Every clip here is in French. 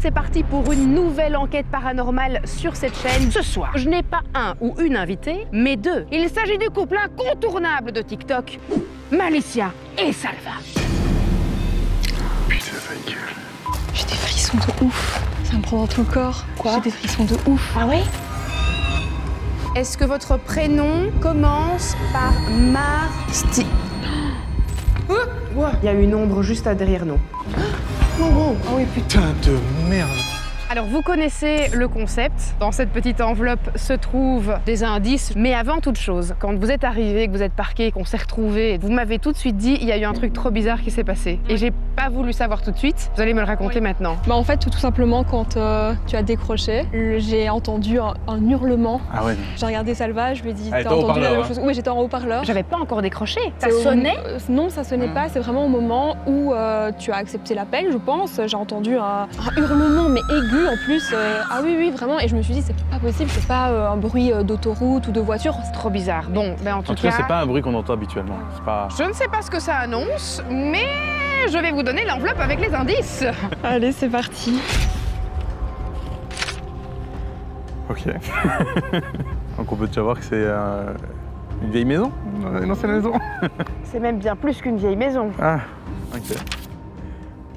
C'est parti pour une nouvelle enquête paranormale sur cette chaîne. Ce soir, je n'ai pas un ou une invitée, mais deux. Il s'agit du couple incontournable de TikTok, Malicia et Salva. Putain, ça gueule. J'ai des frissons de ouf. Ça me prend dans tout le corps. Quoi? J'ai des frissons de ouf. Ah ouais? Est-ce que votre prénom commence par Marsti? Il y a une ombre juste derrière nous. Oh oui, putain. Putain de merde. Alors vous connaissez le concept. Dans cette petite enveloppe se trouvent des indices. Mais avant toute chose, quand vous êtes arrivé, que vous êtes parqué, qu'on s'est retrouvé, vous m'avez tout de suite dit il y a eu un truc trop bizarre qui s'est passé. Et j'ai pas voulu savoir tout de suite. Vous allez me le raconter maintenant. Bah en fait, tout simplement, quand tu as décroché, j'ai entendu un hurlement. Ah ouais. J'ai regardé Salva, je lui ai dit Elle t'as était en entendu la même haut-parleur, chose? Oui, j'étais en haut-parleur. J'avais pas encore décroché. Ça C'est au- sonnait? Non, ça sonnait pas. C'est vraiment au moment où tu as accepté l'appel, je pense. J'ai entendu un hurlement, mais aigu en plus. Ah oui, vraiment. Et je me suis dit, c'est pas possible, c'est pas un bruit d'autoroute ou de voiture. C'est trop bizarre. Bon, ben en tout En tout cas, cas, c'est pas un bruit qu'on entend habituellement. C'est pas. je ne sais pas ce que ça annonce, mais je vais vous donner l'enveloppe avec les indices. Allez, c'est parti. Ok. Donc on peut déjà voir que c'est une vieille maison, une ancienne maison. C'est même bien plus qu'une vieille maison. Ah, ok.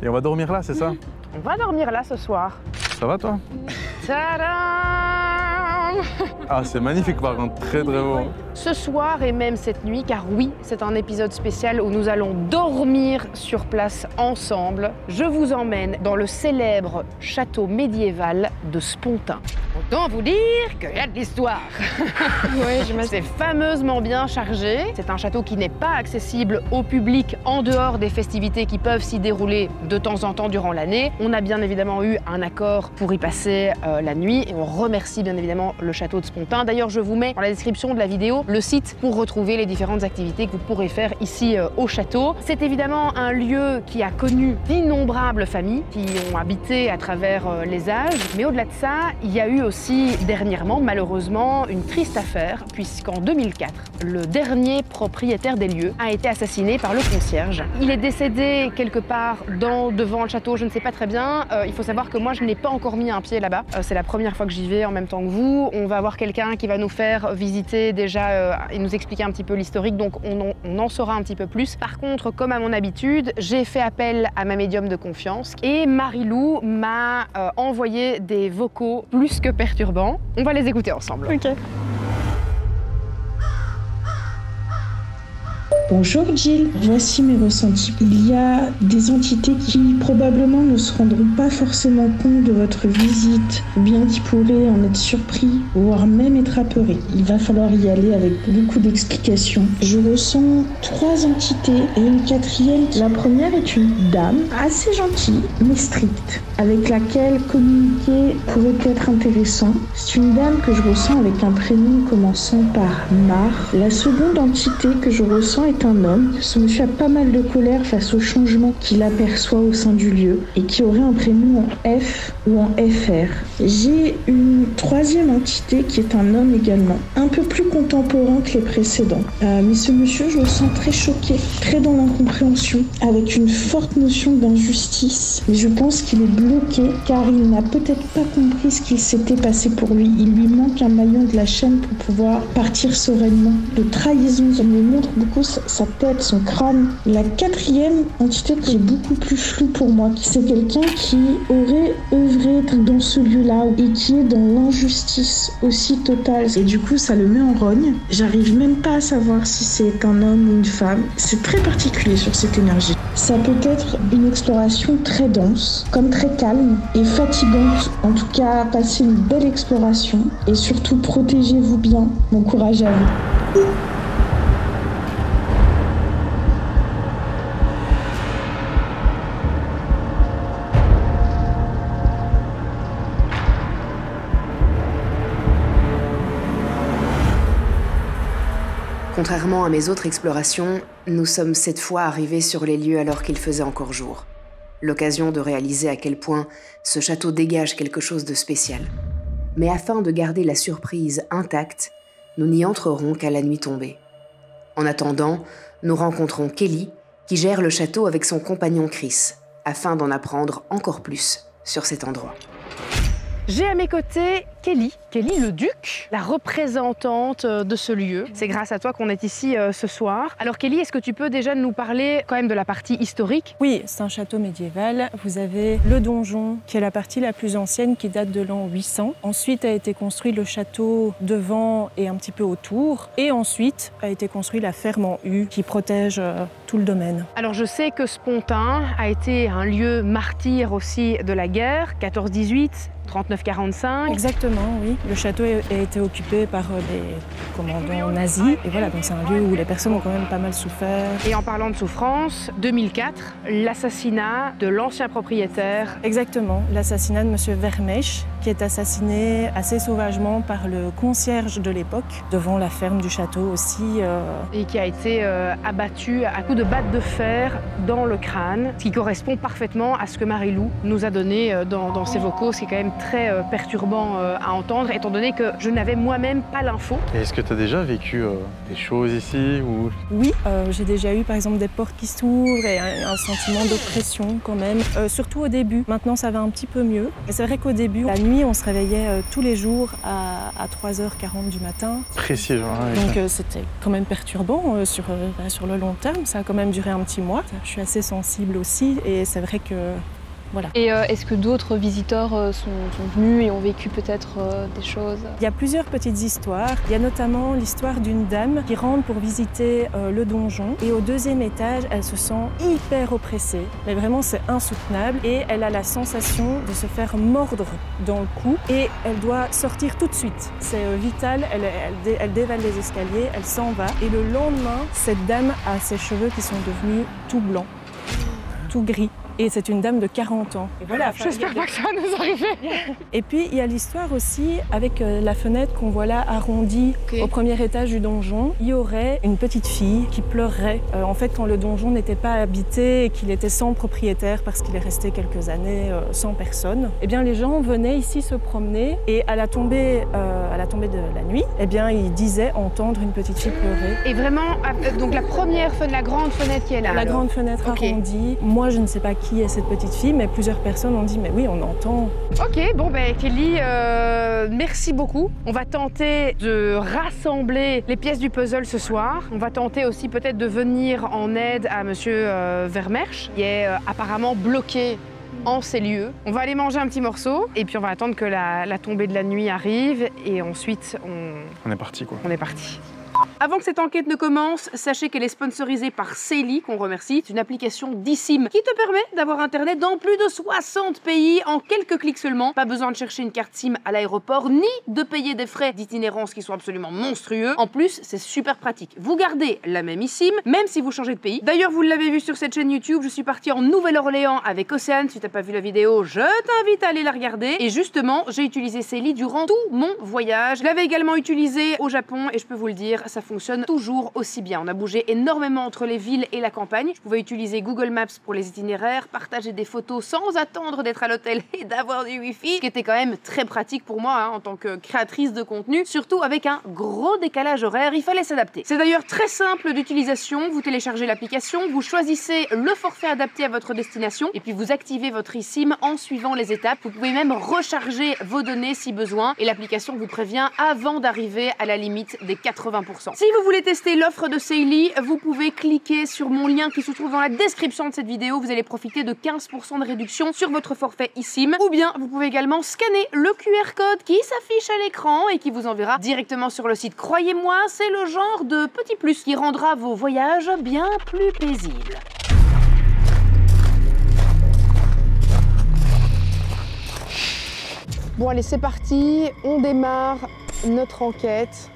Et on va dormir là, c'est ça? On va dormir là ce soir. Ça va toi? Tadam! Ah, c'est magnifique par contre, très beau. Ce soir et même cette nuit, car oui, c'est un épisode spécial où nous allons dormir sur place ensemble. Je vous emmène dans le célèbre château médiéval de Spontin. Autant vous dire qu'il y a de l'histoire. Ouais, j'imagine. C'est fameusement bien chargé. C'est un château qui n'est pas accessible au public en dehors des festivités qui peuvent s'y dérouler de temps en temps durant l'année. On a bien évidemment eu un accord pour y passer la nuit et on remercie bien évidemment le château de Spontin. D'ailleurs, je vous mets dans la description de la vidéo le site pour retrouver les différentes activités que vous pourrez faire ici au château. C'est évidemment un lieu qui a connu d'innombrables familles qui ont habité à travers les âges. Mais au-delà de ça, il y a eu aussi dernièrement, malheureusement, une triste affaire, puisqu'en 2004, le dernier propriétaire des lieux a été assassiné par le concierge. Il est décédé quelque part devant le château, je ne sais pas très bien. Il faut savoir que moi, je n'ai pas encore mis un pied là-bas. C'est la première fois que j'y vais en même temps que vous. On va avoir quelqu'un qui va nous faire visiter déjà et nous expliquer un petit peu l'historique, donc on en saura un petit peu plus. Par contre, comme à mon habitude, j'ai fait appel à ma médium de confiance et Marie-Lou m'a envoyé des vocaux plus que perturbants. On va les écouter ensemble. Ok. Bonjour Jill, voici mes ressentis. Il y a des entités qui probablement ne se rendront pas forcément compte de votre visite, ou bien qui pourraient en être surpris, voire même être apeurés. Il va falloir y aller avec beaucoup d'explications. Je ressens 3 entités et une 4e. La première est une dame assez gentille, mais stricte, avec laquelle communiquer pourrait être intéressant. C'est une dame que je ressens avec un prénom commençant par Mar. La seconde entité que je ressens est un homme. Ce monsieur a pas mal de colère face au changement qu'il aperçoit au sein du lieu et qui aurait un prénom en F ou en FR. J'ai une 3e entité qui est un homme également, un peu plus contemporain que les précédents. Mais ce monsieur, je le sens très choqué, très dans l'incompréhension, avec une forte notion d'injustice. Mais je pense qu'il est bloqué car il n'a peut-être pas compris ce qu'il s'était passé pour lui. Il lui manque un maillon de la chaîne pour pouvoir partir sereinement. De trahison, ça me montre beaucoup sa tête, son crâne. La 4e entité qui est beaucoup plus floue pour moi, c'est quelqu'un qui aurait œuvré dans ce lieu-là et qui est dans l'injustice aussi totale. Et du coup, ça le met en rogne. J'arrive même pas à savoir si c'est un homme ou une femme. C'est très particulier sur cette énergie. Ça peut être une exploration très dense, comme très calme et fatigante. En tout cas, passez une belle exploration et surtout protégez-vous bien. Bon courage à vous. Contrairement à mes autres explorations, nous sommes cette fois arrivés sur les lieux alors qu'il faisait encore jour. L'occasion de réaliser à quel point ce château dégage quelque chose de spécial. Mais afin de garder la surprise intacte, nous n'y entrerons qu'à la nuit tombée. En attendant, nous rencontrons Kelly, qui gère le château avec son compagnon Chris, afin d'en apprendre encore plus sur cet endroit. J'ai à mes côtés Kelly le Duc, la représentante de ce lieu. C'est grâce à toi qu'on est ici ce soir. Alors Kelly, est-ce que tu peux déjà nous parler quand même de la partie historique? Oui, c'est un château médiéval. Vous avez le donjon, qui est la partie la plus ancienne, qui date de l'an 800. Ensuite a été construit le château devant et un petit peu autour. Et ensuite a été construit la ferme en U, qui protège tout le domaine. Alors je sais que Spontin a été un lieu martyr aussi de la guerre, 14-18, 39-45. Exactement, oui. Le château a été occupé par des commandants nazis. Et voilà, donc c'est un lieu où les personnes ont quand même pas mal souffert. Et en parlant de souffrance, 2004, l'assassinat de l'ancien propriétaire. Exactement, l'assassinat de M. Vermèche, qui est assassiné assez sauvagement par le concierge de l'époque, devant la ferme du château aussi. Et qui a été abattu à coups de batte de fer dans le crâne, ce qui correspond parfaitement à ce que Marie-Lou nous a donné dans ses vocaux, ce qui est quand même très perturbant à entendre, étant donné que je n'avais moi-même pas l'info. Est-ce que tu as déjà vécu des choses ici ou... Oui, j'ai déjà eu par exemple des portes qui s'ouvrent et un sentiment d'oppression quand même, surtout au début. Maintenant ça va un petit peu mieux. Mais c'est vrai qu'au début, la nuit, on se réveillait tous les jours à 3h40 du matin. Précis, genre. Donc c'était quand même perturbant sur le long terme. Ça a quand même duré un petit mois. Je suis assez sensible aussi et c'est vrai que... Voilà. Et est-ce que d'autres visiteurs sont venus et ont vécu peut-être des choses? Il y a plusieurs petites histoires. Il y a notamment l'histoire d'une dame qui rentre pour visiter le donjon et au deuxième étage, elle se sent hyper oppressée. Mais vraiment, c'est insoutenable et elle a la sensation de se faire mordre dans le cou et elle doit sortir tout de suite. C'est vital, elle dévale les escaliers, elle s'en va et le lendemain, cette dame a ses cheveux qui sont devenus tout blancs, tout gris. Et c'est une dame de 40 ans. Et voilà, j'espère pas que ça va nous arriver. Et puis, il y a l'histoire aussi avec la fenêtre qu'on voit là arrondie au premier étage du donjon. Il y aurait une petite fille qui pleurerait. En fait, quand le donjon n'était pas habité et qu'il était sans propriétaire parce qu'il est resté quelques années sans personne, eh bien, les gens venaient ici se promener et à la tombée de la nuit, eh bien, ils disaient entendre une petite fille pleurer. Et vraiment, donc la première fenêtre, la grande fenêtre qui est là. La grande fenêtre arrondie. Moi, je ne sais pas qui est cette petite fille, mais plusieurs personnes ont dit mais oui, on entend. Ok, bon ben Kelly, merci beaucoup. On va tenter de rassembler les pièces du puzzle ce soir. On va tenter aussi peut-être de venir en aide à Monsieur Vermersch, qui est apparemment bloqué en ces lieux. On va aller manger un petit morceau et puis on va attendre que la tombée de la nuit arrive et ensuite On est parti quoi. On est parti. Avant que cette enquête ne commence, sachez qu'elle est sponsorisée par Seili, qu'on remercie. C'est une application d'eSIM qui te permet d'avoir Internet dans plus de 60 pays en quelques clics seulement. Pas besoin de chercher une carte SIM à l'aéroport, ni de payer des frais d'itinérance qui sont absolument monstrueux. En plus, c'est super pratique. Vous gardez la même eSIM, même si vous changez de pays. D'ailleurs, vous l'avez vu sur cette chaîne YouTube, je suis partie en Nouvelle-Orléans avec Océane. Si t'as pas vu la vidéo, je t'invite à aller la regarder. Et justement, j'ai utilisé Seili durant tout mon voyage. Je l'avais également utilisé au Japon et je peux vous le dire, ça fonctionne toujours aussi bien. On a bougé énormément entre les villes et la campagne. Je pouvais utiliser Google Maps pour les itinéraires, partager des photos sans attendre d'être à l'hôtel et d'avoir du Wi-Fi, ce qui était quand même très pratique pour moi en tant que créatrice de contenu, surtout avec un gros décalage horaire, il fallait s'adapter. C'est d'ailleurs très simple d'utilisation, vous téléchargez l'application, vous choisissez le forfait adapté à votre destination et puis vous activez votre eSIM en suivant les étapes. Vous pouvez même recharger vos données si besoin et l'application vous prévient avant d'arriver à la limite des 80%. Si vous voulez tester l'offre de Seili, vous pouvez cliquer sur mon lien qui se trouve dans la description de cette vidéo. Vous allez profiter de 15% de réduction sur votre forfait eSIM. Ou bien, vous pouvez également scanner le QR code qui s'affiche à l'écran et qui vous enverra directement sur le site. Croyez-moi, c'est le genre de petit plus qui rendra vos voyages bien plus paisibles. Bon allez, c'est parti, on démarre notre enquête.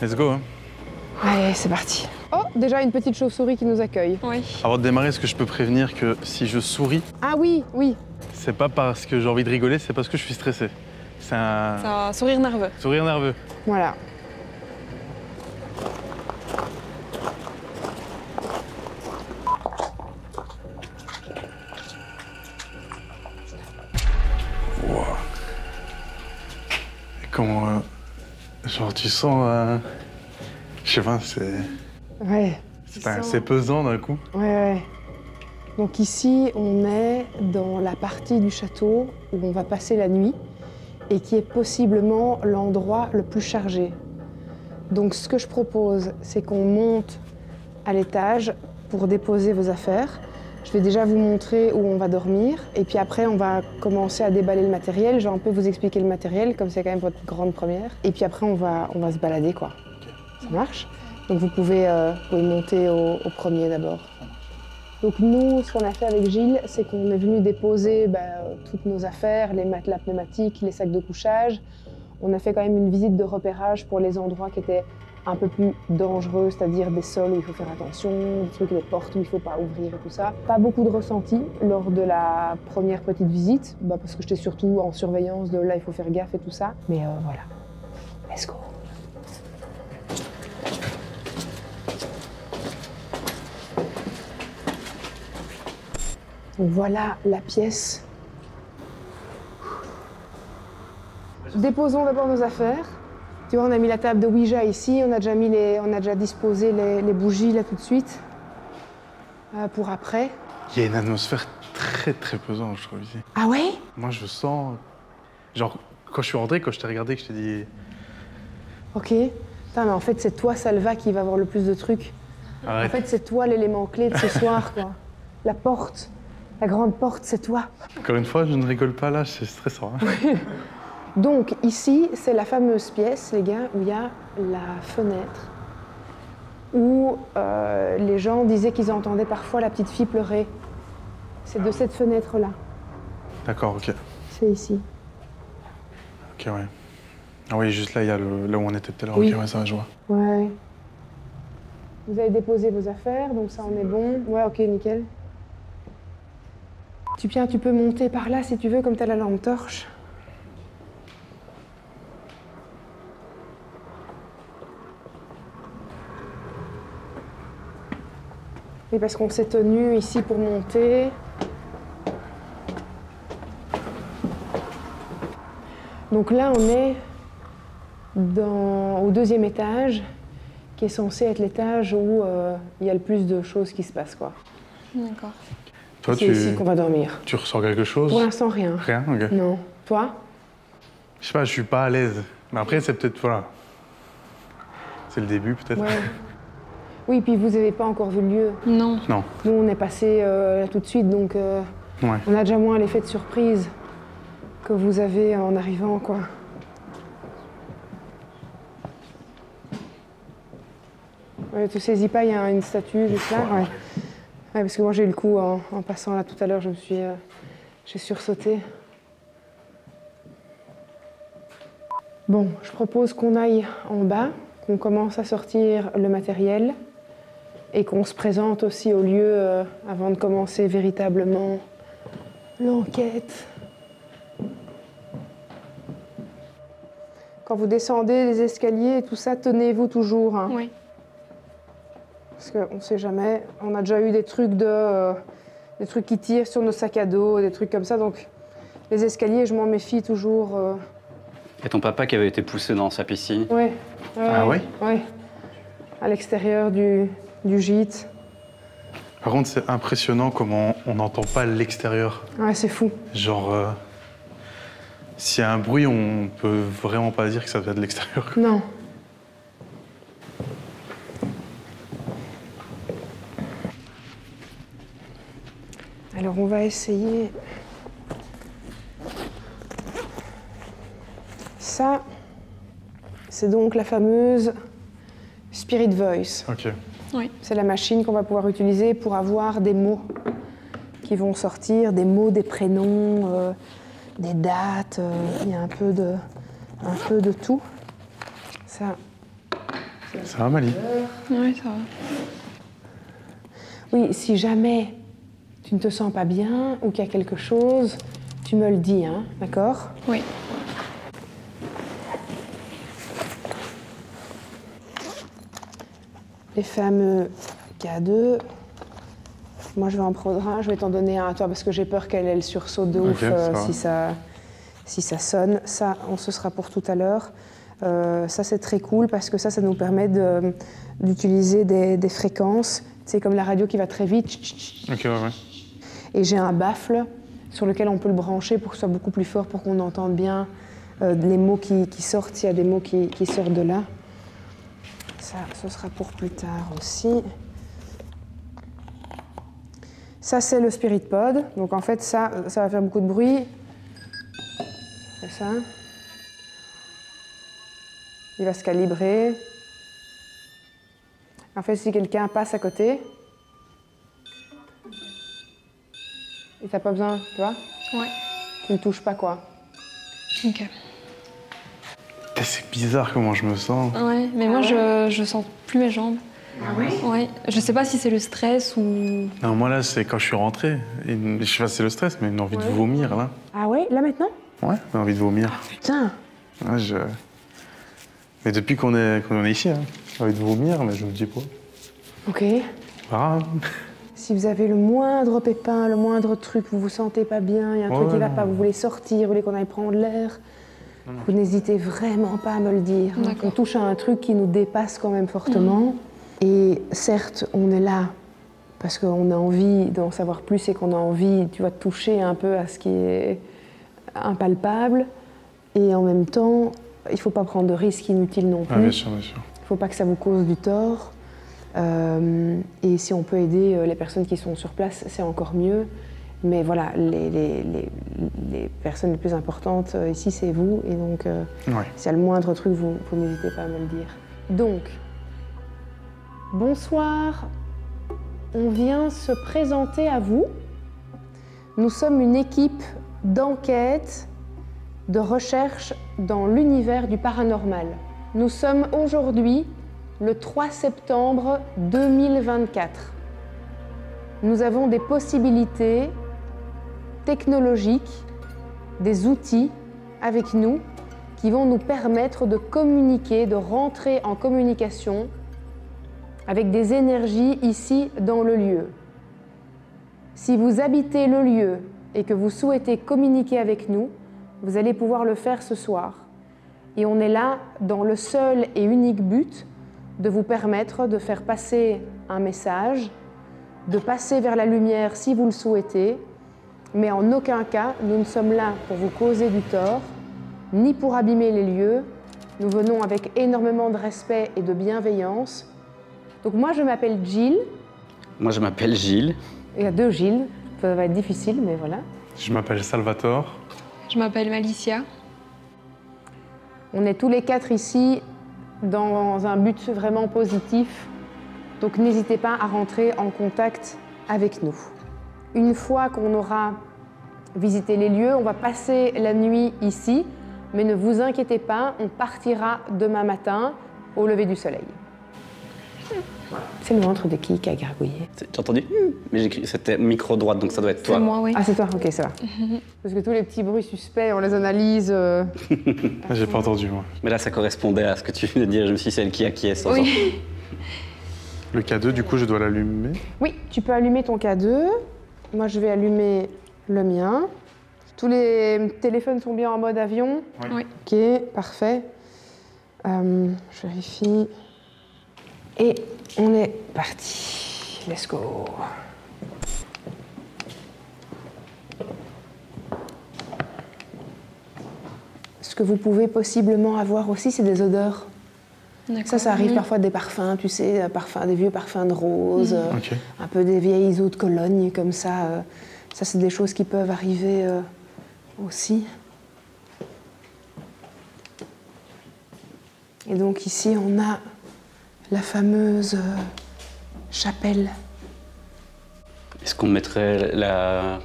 Let's go. Hein. Allez, c'est parti. Oh, déjà une petite chauve-souris qui nous accueille. Oui. Avant de démarrer, est-ce que je peux prévenir que si je souris, ah oui, oui. c'est pas parce que j'ai envie de rigoler, c'est parce que je suis stressé. C'est un... C'est un sourire nerveux. sourire nerveux. Voilà. Wow. Et comment... genre, tu sens... je sais pas, c'est... Ouais. C'est pesant d'un coup. Ouais. Donc ici, on est dans la partie du château où on va passer la nuit et qui est possiblement l'endroit le plus chargé. Donc ce que je propose, c'est qu'on monte à l'étage pour déposer vos affaires. Je vais déjà vous montrer où on va dormir et puis après on va commencer à déballer le matériel. Je vais un peu vous expliquer le matériel comme c'est quand même votre grande première. Et puis après on va se balader quoi. Ça marche? Donc vous pouvez monter au premier d'abord. Donc nous, ce qu'on a fait avec Gilles, c'est qu'on est venu déposer toutes nos affaires, les matelas pneumatiques, les sacs de couchage. On a fait quand même une visite de repérage pour les endroits qui étaient un peu plus dangereux, c'est-à-dire des sols où il faut faire attention, des trucs, des portes où il ne faut pas ouvrir et tout ça. Pas beaucoup de ressenti lors de la première petite visite, parce que j'étais surtout en surveillance de là, il faut faire gaffe et tout ça. Mais voilà, let's go. Donc voilà la pièce. Déposons d'abord nos affaires. Tu vois, on a mis la table de Ouija ici, on a déjà disposé les bougies là tout de suite pour après. Il y a une atmosphère très pesante, je trouve, ici. Ah ouais? Moi, je sens... Genre, quand je suis rentré, quand je t'ai regardé, que je t'ai dit... Ok. Putain, mais en fait, c'est toi, Salva, qui va avoir le plus de trucs. Arrête. En fait, c'est toi l'élément clé de ce soir, quoi. La porte. La grande porte, c'est toi. Encore une fois, je ne rigole pas là, c'est stressant. Hein. Donc ici, c'est la fameuse pièce, les gars, où il y a la fenêtre, où les gens disaient qu'ils entendaient parfois la petite fille pleurer. C'est de cette fenêtre-là. D'accord, ok. C'est ici. Ok, ouais. Ah oui, juste là, il y a là où on était tout à l'heure. Oui. Ok, ouais, ça va, je vois. Ouais. Vous avez déposé vos affaires, donc ça, on est bon. Ouais, ok, nickel. Tu peux monter par là si tu veux, comme tu as la lampe torche. Oui, parce qu'on s'est tenu ici pour monter. Donc là, on est au deuxième étage, qui est censé être l'étage où il y a le plus de choses qui se passent, quoi. D'accord. Toi, C'est ici qu'on va dormir. Tu ressens quelque chose? Pour l'instant, rien. Rien, ok. Non. Toi? Je sais pas, je suis pas à l'aise. Mais après, c'est peut-être, voilà. C'est le début, peut-être. Ouais. Oui, puis vous n'avez pas encore vu le lieu. Non. Non. Nous, on est passé là tout de suite, donc Ouais. on a déjà moins l'effet de surprise que vous avez en arrivant, quoi. Ouais, tu saisis pas, il y a une statue juste là. Ouais. Ouais, parce que moi, j'ai eu le coup en passant là tout à l'heure, j'ai sursauté. Bon, je propose qu'on aille en bas, qu'on commence à sortir le matériel et qu'on se présente aussi au lieu avant de commencer véritablement l'enquête. Quand vous descendez les escaliers et tout ça, tenez-vous toujours. Hein. Oui. Parce qu'on ne sait jamais. On a déjà eu des trucs qui tirent sur nos sacs à dos, des trucs comme ça. Donc les escaliers, je m'en méfie toujours. Et ton papa qui avait été poussé dans sa piscine? Ouais. Ah ouais? Ouais. À l'extérieur du gîte. Par contre, c'est impressionnant comment on n'entend pas l'extérieur. Ouais, c'est fou. Genre, s'il y a un bruit, on peut vraiment pas dire que ça vient de l'extérieur. Non. Alors on va essayer. Ça, c'est donc la fameuse Spirit Voice. Ok. Oui. C'est la machine qu'on va pouvoir utiliser pour avoir des mots qui vont sortir, des mots, des prénoms, des dates. Il y a un peu de tout. Ça. Ça va, Mali? Oui, ça va. Oui, si jamais tu ne te sens pas bien ou qu'il y a quelque chose, tu me le dis, hein, d'accord? Oui. Les fameux K2. Moi, je vais en prendre un. Je vais t'en donner un à toi parce que j'ai peur qu'elle ait le sursaut de ouf si ça sonne. Ça, ce sera pour tout à l'heure. Ça, c'est très cool parce que ça nous permet d'utiliser des fréquences. C'est comme la radio qui va très vite. Ok, ouais. Et j'ai un baffle sur lequel on peut le brancher pour que ce soit beaucoup plus fort, pour qu'on entende bien les mots qui sortent, s'il y a des mots qui sortent de là. Ça, ce sera pour plus tard aussi. Ça, c'est le Spirit Pod. Donc en fait, ça va faire beaucoup de bruit. C'est ça. Il va se calibrer. En fait, si quelqu'un passe à côté, et t'as pas besoin, tu vois? Ouais. Tu ne touches pas, quoi. Ok. C'est bizarre comment je me sens. Ouais, mais moi, je sens plus mes jambes. Ah oui? Ouais. Je sais pas si c'est le stress ou... Non, moi là, c'est quand je suis rentré. Je sais pas si c'est le stress, mais une envie de vomir, là. Ah ouais? Là, maintenant? Ouais, une envie de vomir. Putain! Ouais, Mais depuis qu'on est ici, hein, j'ai envie de vomir, mais je me dis pas. Ok. Pas grave. Si vous avez le moindre pépin, le moindre truc, vous vous sentez pas bien, il y a un truc qui va pas, vous voulez sortir, vous voulez qu'on aille prendre l'air, vous n'hésitez vraiment pas à me le dire. Hein. On touche à un truc qui nous dépasse quand même fortement. Et certes, on est là parce qu'on a envie d'en savoir plus et qu'on a envie, tu vois, de toucher un peu à ce qui est impalpable. Et en même temps, il ne faut pas prendre de risques inutiles non plus. Ah, bien sûr, bien sûr. Il ne faut pas que ça vous cause du tort. Et si on peut aider les personnes qui sont sur place, c'est encore mieux. Mais voilà, les personnes les plus importantes ici, c'est vous. Et donc, s'il y a le moindre truc, vous n'hésitez pas à me le dire. Donc, bonsoir. On vient se présenter à vous. Nous sommes une équipe d'enquête, de recherche dans l'univers du paranormal. Nous sommes aujourd'hui le 3 septembre 2024. Nous avons des possibilités technologiques, des outils avec nous qui vont nous permettre de communiquer, de rentrer en communication avec des énergies ici dans le lieu. Si vous habitez le lieu et que vous souhaitez communiquer avec nous, vous allez pouvoir le faire ce soir. Et on est là dans le seul et unique but de vous permettre de faire passer un message, de passer vers la lumière si vous le souhaitez, mais en aucun cas, nous ne sommes là pour vous causer du tort, ni pour abîmer les lieux. Nous venons avec énormément de respect et de bienveillance. Donc moi, je m'appelle Jill. Moi, je m'appelle Gilles. Il y a deux Gilles, ça va être difficile, mais voilà. Je m'appelle Salvatore. Je m'appelle Malicia. On est tous les quatre ici dans un but vraiment positif. Donc n'hésitez pas à rentrer en contact avec nous. Une fois qu'on aura visité les lieux, on va passer la nuit ici, mais ne vous inquiétez pas, on partira demain matin au lever du soleil. C'est le ventre de qui a gargouillé? J'ai entendu? Mais j'ai cru c'était micro droite, donc ça doit être toi. C'est moi, oui. Ah, c'est toi? Ok, ça va. Parce que tous les petits bruits suspects, on les analyse. J'ai pas entendu, moi. Mais là, ça correspondait à ce que tu venais de dire. Je me suis dit, c'est elle qui acquiesce. Oui. Le K2, du coup, je dois l'allumer. Oui, tu peux allumer ton K2. Moi, je vais allumer le mien. Tous les téléphones sont bien en mode avion? Oui. Ok, parfait. Je vérifie. Et on est parti. Let's go. Ce que vous pouvez possiblement avoir aussi, c'est des odeurs. Ça arrive parfois des parfums, tu sais, des vieux parfums de rose, un peu des vieilles eaux de Cologne, comme ça. Ça, c'est des choses qui peuvent arriver aussi. Et donc ici, on a la fameuse chapelle. Est-ce qu'on mettrait la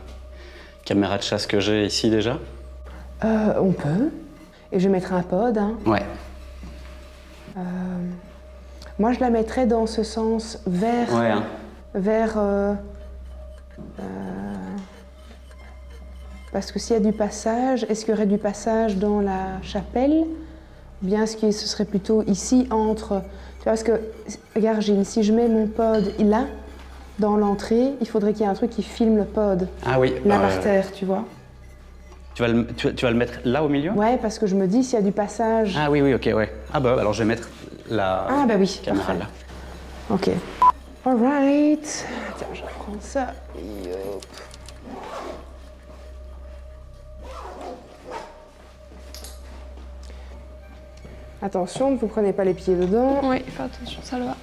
caméra de chasse que j'ai ici déjà? On peut. Et je mettrai un pod. Hein. Ouais. Moi, je la mettrais dans ce sens vers... Ouais, hein. Vers... parce que s'il y a du passage, est-ce qu'il y aurait du passage dans la chapelle? Ou bien est-ce que ce serait plutôt ici, entre... Tu vois, parce que, regarde Gilles, si je mets mon pod là, dans l'entrée, il faudrait qu'il y ait un truc qui filme le pod. Ah oui. Là, par terre, tu vois. Tu vas le mettre là au milieu? Ouais, parce que je me dis, s'il y a du passage... Ah oui, ok, ouais. Ah bah, alors je vais mettre la caméra parfait. là. Ok. All right. Tiens, je prends ça. Yop. Attention, ne vous prenez pas les pieds dedans. Oui, fais attention, ça le va.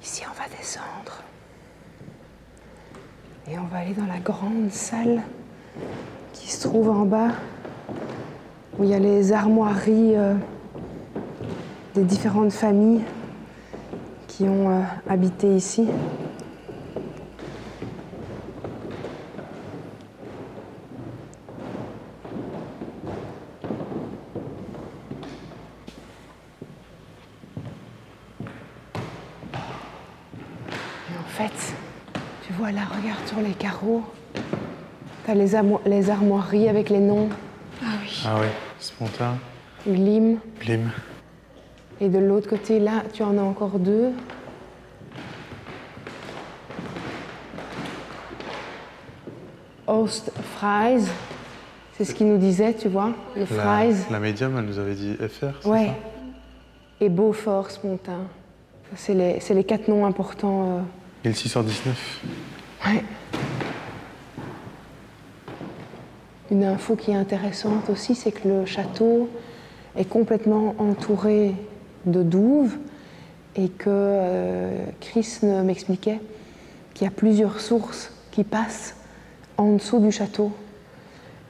Ici, on va descendre. Et on va aller dans la grande salle qui se trouve en bas, où il y a les armoiries des différentes familles qui ont habité ici. En fait, tu vois là, regarde sur les carreaux. T'as les armoiries avec les noms. Ah oui. Ah oui, Spontin. Glim. Glim. Et de l'autre côté, là, tu en as encore deux. Ostfries. C'est ce qu'il nous disait, tu vois, le Fries. La médium, elle nous avait dit FR, c'est Ouais. ça? Et Beaufort, Spontin. C'est les 4 noms importants. 1619. Ouais. Une info qui est intéressante aussi, c'est que le château est complètement entouré de douves et que Chris m'expliquait qu'il y a plusieurs sources qui passent en dessous du château.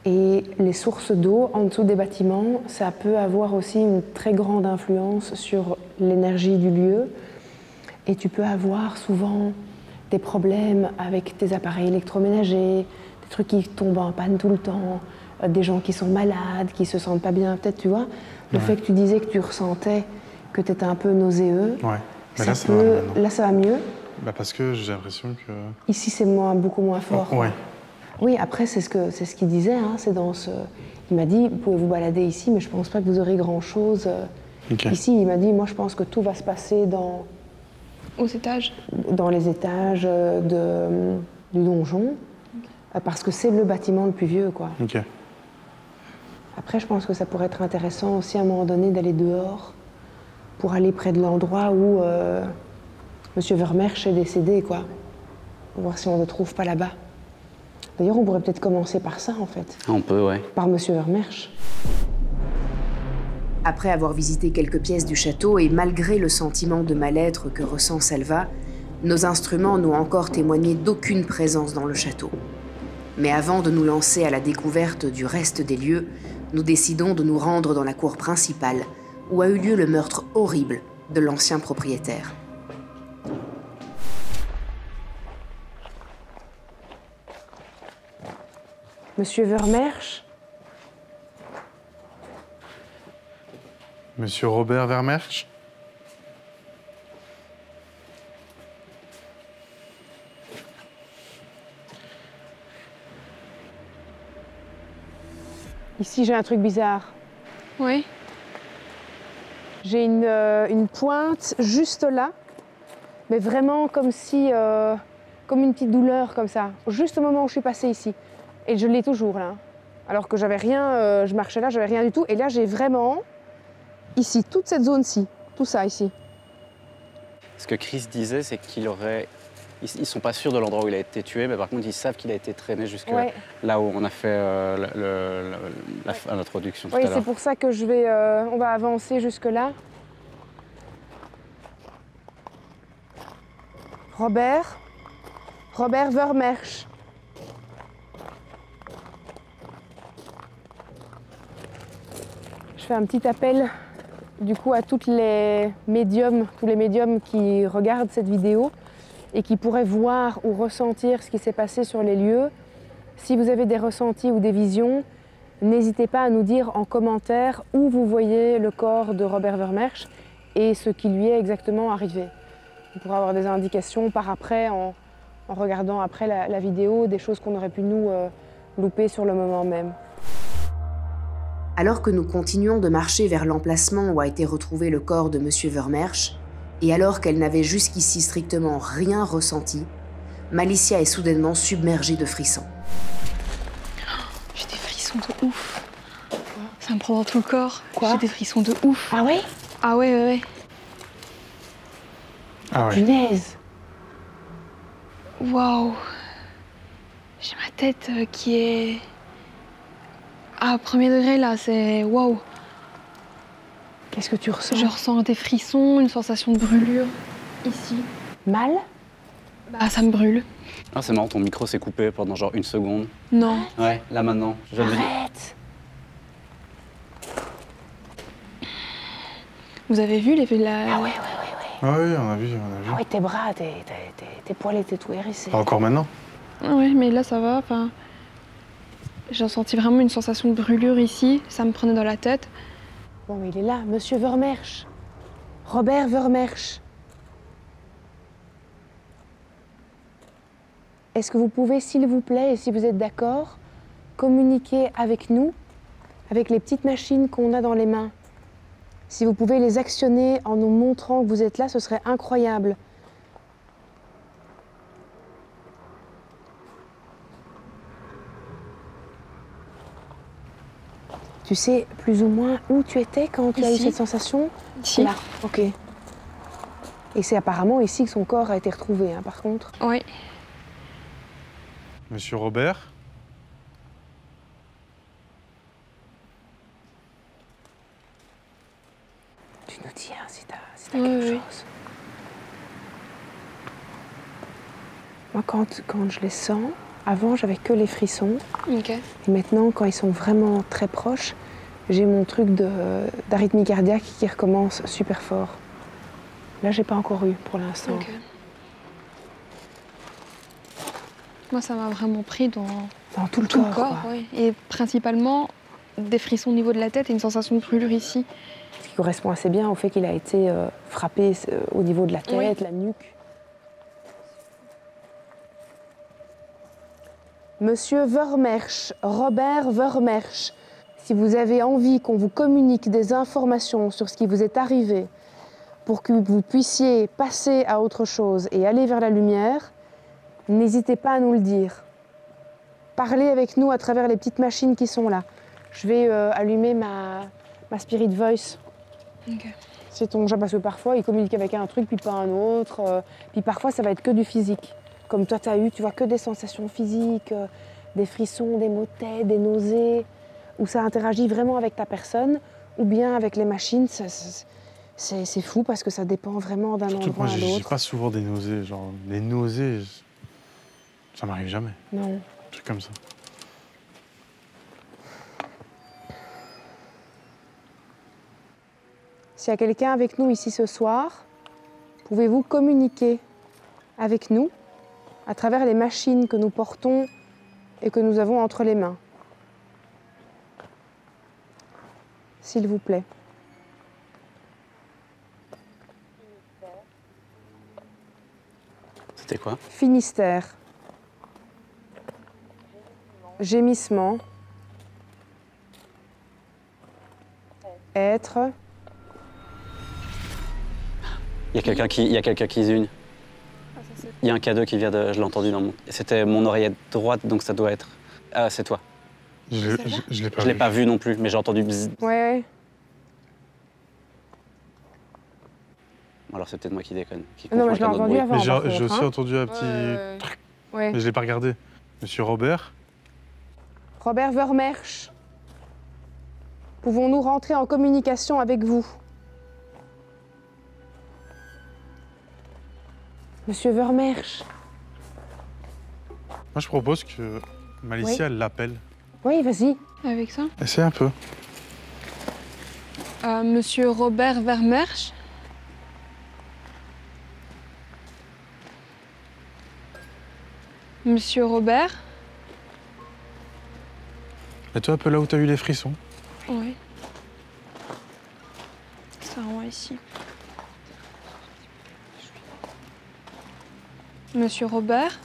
Et les sources d'eau en dessous des bâtiments, ça peut avoir aussi une très grande influence sur l'énergie du lieu. Et tu peux avoir souvent des problèmes avec tes appareils électroménagers, des trucs qui tombent en panne tout le temps, des gens qui sont malades, qui se sentent pas bien, peut-être, tu vois. Le fait que tu disais que tu ressentais que tu étais un peu nauséeux, Ouais. Mais là, ça peut... va mieux, non? Là, ça va mieux. Bah parce que j'ai l'impression que... Ici, c'est beaucoup moins fort. Oh, ouais. Oui, après, c'est ce qu'il disait. Hein, c'est dans ce... Il m'a dit, vous pouvez vous balader ici, mais je pense pas que vous aurez grand-chose. Ok. Ici, il m'a dit, moi, je pense que tout va se passer dans Aux étages. les étages du donjon, parce que c'est le bâtiment le plus vieux, quoi. Ok. Après, je pense que ça pourrait être intéressant aussi à un moment donné d'aller dehors pour aller près de l'endroit où Monsieur Vermersch est décédé, quoi. Pour voir si on ne le trouve pas là-bas. D'ailleurs, on pourrait peut-être commencer par ça, en fait. On peut, ouais. Par Monsieur Vermersch. Après avoir visité quelques pièces du château et malgré le sentiment de mal-être que ressent Salva, nos instruments n'ont encore témoigné d'aucune présence dans le château. Mais avant de nous lancer à la découverte du reste des lieux, nous décidons de nous rendre dans la cour principale, où a eu lieu le meurtre horrible de l'ancien propriétaire. Monsieur Vermersch, Monsieur Robert Vermersch? ici j'ai un truc bizarre. Oui. J'ai une pointe juste là, mais vraiment comme si, comme une petite douleur comme ça, juste au moment où je suis passée ici. Et je l'ai toujours là. Alors que j'avais rien, je marchais là, j'avais rien du tout. Et là j'ai vraiment, ici, toute cette zone-ci, tout ça ici. Ce que Chris disait, c'est qu'ils ne sont pas sûrs de l'endroit où il a été tué, mais par contre, ils savent qu'il a été traîné jusque là où on a fait l'introduction tout à Oui, l'heure. c'est pour ça que on va avancer jusque là. Robert Vermersch. Je fais un petit appel du coup à tous les médiums qui regardent cette vidéo et qui pourraient voir ou ressentir ce qui s'est passé sur les lieux. Si vous avez des ressentis ou des visions, n'hésitez pas à nous dire en commentaire où vous voyez le corps de Robert Vermersch et ce qui lui est exactement arrivé. On pourra avoir des indications par après en regardant après la vidéo, des choses qu'on aurait pu nous louper sur le moment même. Alors que nous continuons de marcher vers l'emplacement où a été retrouvé le corps de Monsieur Vermersch, et alors qu'elle n'avait jusqu'ici strictement rien ressenti, Malicia est soudainement submergée de frissons. J'ai des frissons de ouf. Ça me prend dans tout le corps. Quoi? J'ai des frissons de ouf. Ah ouais? Ah ouais. Ah ouais. Punaise. Waouh. J'ai ma tête qui est... Ah, premier degré là, c'est waouh. Qu'est-ce que tu ressens? Je ressens des frissons, une sensation de brûlure ici. Mal? Bah ça me brûle. Ah, c'est marrant, ton micro s'est coupé pendant genre 1 seconde. Non. Ouais, là maintenant. Je viens de le dire. Arrête! Vous avez vu la... Ah ouais. Ah oui, on a vu. Ah ouais, tes bras, tes poils étaient tout hérissés. Pas encore maintenant. Ah ouais, mais là ça va. Enfin, j'ai senti vraiment une sensation de brûlure ici. Ça me prenait dans la tête. Bon, mais il est là, Monsieur Vermersch. Robert Vermersch. Est-ce que vous pouvez, s'il vous plaît, et si vous êtes d'accord, communiquer avec nous, avec les petites machines qu'on a dans les mains? Si vous pouvez les actionner en nous montrant que vous êtes là, ce serait incroyable. Tu sais plus ou moins où tu étais quand tu as eu Ici. cette sensation? Ici. Là, ok. Et c'est apparemment ici que son corps a été retrouvé, hein, par contre. Oui. Monsieur Robert. Tu nous dis hein, si t'as Oui, quelque oui. chose. Moi, quand je les sens, avant, j'avais que les frissons. Ok. Et maintenant, quand ils sont vraiment très proches, j'ai mon truc d'arythmie cardiaque qui recommence super fort. Là, j'ai pas encore eu pour l'instant. Ok. Moi, ça m'a vraiment pris dans Dans tout le tout le corps. corps. Quoi. Ouais. Et principalement des frissons au niveau de la tête et une sensation de brûlure ici. Ce qui correspond assez bien au fait qu'il a été frappé au niveau de la tête, Oui. la nuque. Monsieur Vermersch, Robert Vermersch, si vous avez envie qu'on vous communique des informations sur ce qui vous est arrivé pour que vous puissiez passer à autre chose et aller vers la lumière, n'hésitez pas à nous le dire. Parlez avec nous à travers les petites machines qui sont là. Je vais allumer ma Spirit Voice. Ok. C'est ton chat parce que parfois il communique avec un truc puis pas un autre. Puis parfois ça va être que du physique. Comme toi tu as eu, tu vois, que des sensations physiques, des frissons, des maux de tête, des nausées, où ça interagit vraiment avec ta personne, ou bien avec les machines. C'est fou parce que ça dépend vraiment d'un Surtout que endroit moi, à j'ai l'autre. pas souvent des nausées. Genre, les nausées, ça m'arrive jamais. Non. Un truc comme ça. S'il y a quelqu'un avec nous ici ce soir, pouvez-vous communiquer avec nous à travers les machines que nous portons et que nous avons entre les mains? S'il vous plaît. C'était quoi? Finistère. Gémissement. Être. Il y a quelqu'un qui zune. Il y a un cadeau qui vient de... Je l'ai entendu dans mon... C'était mon oreillette droite, donc ça doit être... Ah, c'est toi. Je l'ai pas Je l'ai vu. pas vu non plus, mais j'ai entendu bzzz. Ouais. Alors c'est peut-être moi qui déconne. Qui Non, confond mais je l'ai avec un autre entendu bruit. avant. Mais par j'ai contre, aussi hein. entendu un petit... Ouais. Mais je l'ai pas regardé. Monsieur Robert. Robert Vermersch, pouvons-nous rentrer en communication avec vous? Monsieur Vermersch. Moi, je propose que Malicia elle l'appelle. Oui, vas-y. Avec ça. Essaye un peu. Monsieur Robert Vermersch. Monsieur Robert. Mets-toi un peu là où tu as eu les frissons. Oui. Ça rend ici. Monsieur Robert.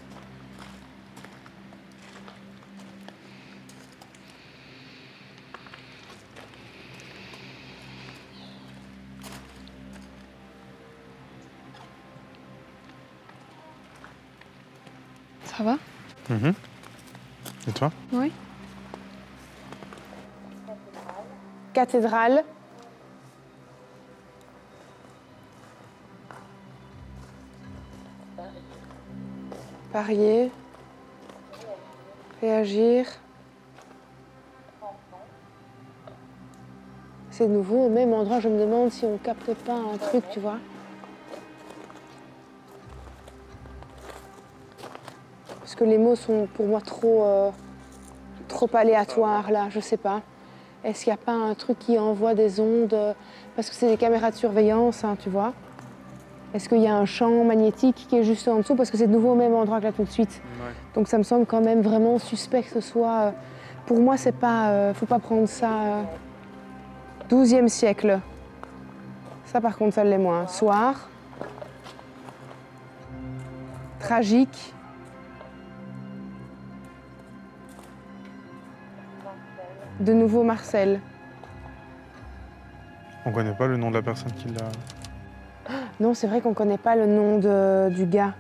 Ça va? Et toi? Oui. Cathédrale. Parier. Réagir. C'est nouveau, au même endroit, je me demande si on capte pas un truc, tu vois. Parce que les mots sont pour moi trop aléatoires là, je sais pas. Est-ce qu'il n'y a pas un truc qui envoie des ondes? Parce que c'est des caméras de surveillance, hein, tu vois. Est-ce qu'il y a un champ magnétique qui est juste en dessous? Parce que c'est de nouveau au même endroit que là tout de suite. Ouais. Donc ça me semble quand même vraiment suspect que ce soit... pour moi, c'est pas... faut pas prendre ça... 12e siècle. Ça, par contre, ça l'est moins. Soir. Tragique. De nouveau, Marcel. On connaît pas le nom de la personne qui l'a... Non, c'est vrai qu'on connaît pas le nom du gars.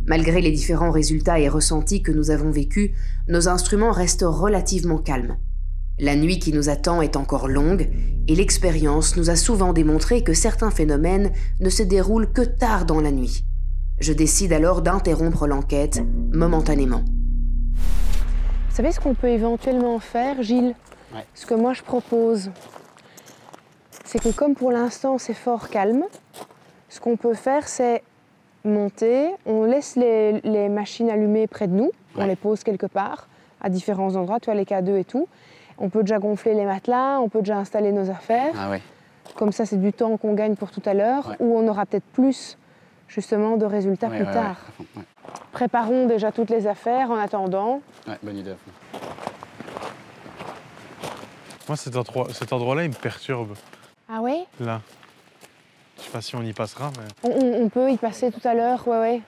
Malgré les différents résultats et ressentis que nous avons vécus, nos instruments restent relativement calmes. La nuit qui nous attend est encore longue et l'expérience nous a souvent démontré que certains phénomènes ne se déroulent que tard dans la nuit. Je décide alors d'interrompre l'enquête momentanément. Vous savez ce qu'on peut éventuellement faire, Gilles? Ouais. Ce que moi je propose, c'est que comme pour l'instant c'est fort calme, ce qu'on peut faire c'est monter, on laisse les machines allumées près de nous, on les pose quelque part, à différents endroits, tu vois les K2 et tout. On peut déjà gonfler les matelas, on peut déjà installer nos affaires. Ah ouais. Comme ça, c'est du temps qu'on gagne pour tout à l'heure, où on aura peut-être plus, justement, de résultats plus tard. Ouais. Préparons déjà toutes les affaires en attendant. Ouais, bonne idée. Moi, cet endroit-là, il me perturbe. Ah ouais? Là. Je sais pas si on y passera, mais... On peut y passer tout à l'heure, ouais.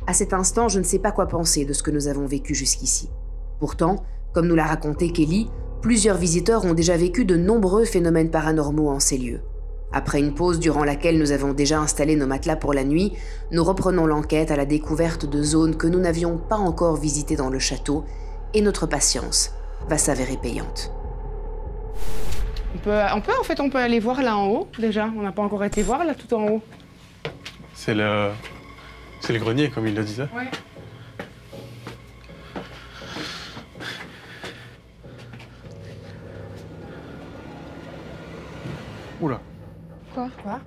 À cet instant, je ne sais pas quoi penser de ce que nous avons vécu jusqu'ici. Pourtant, comme nous l'a raconté Kelly, plusieurs visiteurs ont déjà vécu de nombreux phénomènes paranormaux en ces lieux. Après une pause durant laquelle nous avons déjà installé nos matelas pour la nuit, nous reprenons l'enquête à la découverte de zones que nous n'avions pas encore visitées dans le château, et notre patience va s'avérer payante. On peut aller voir là en haut, déjà. On n'a pas encore été voir là tout en haut. C'est le grenier, comme il le disait. Ouais. Oula. Quoi?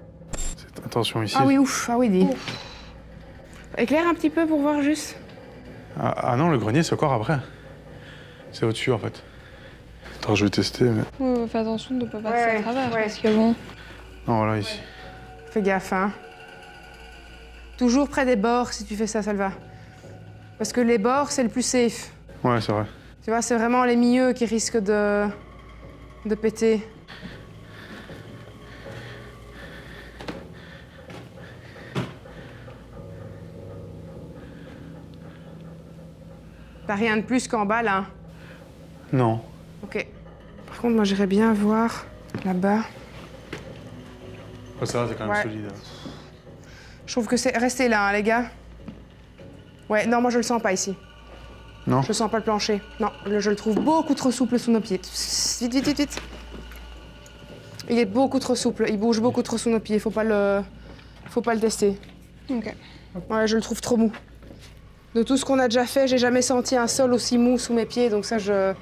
Attention ici. Ah oui, ouf. Ah oui, dis. Éclaire un petit peu pour voir juste. Ah non, le grenier, c'est encore après. C'est au-dessus, en fait. Attends, je vais tester, mais... Oui, fais attention de ne pas passer à travers, parce que bon... Non, voilà, ici. Fais gaffe, hein. Toujours près des bords si tu fais ça, Salva. Parce que les bords, c'est le plus safe. Ouais, c'est vrai. Tu vois, c'est vraiment les milieux qui risquent de péter. T'as rien de plus qu'en bas, là? Non. Ok. Par contre, moi, j'irais bien voir là-bas. Oh, ça va, c'est quand même solide. Je trouve que c'est... Restez là, hein, les gars. Ouais, non, moi, je le sens pas ici. Non? Je sens pas le plancher. Non, je le trouve beaucoup trop souple sous nos pieds. Vite, vite, vite, vite. Il est beaucoup trop souple. Il bouge beaucoup trop sous nos pieds. Faut pas le tester. Ok. Ouais, je le trouve trop mou. De tout ce qu'on a déjà fait, j'ai jamais senti un sol aussi mou sous mes pieds, donc ça, je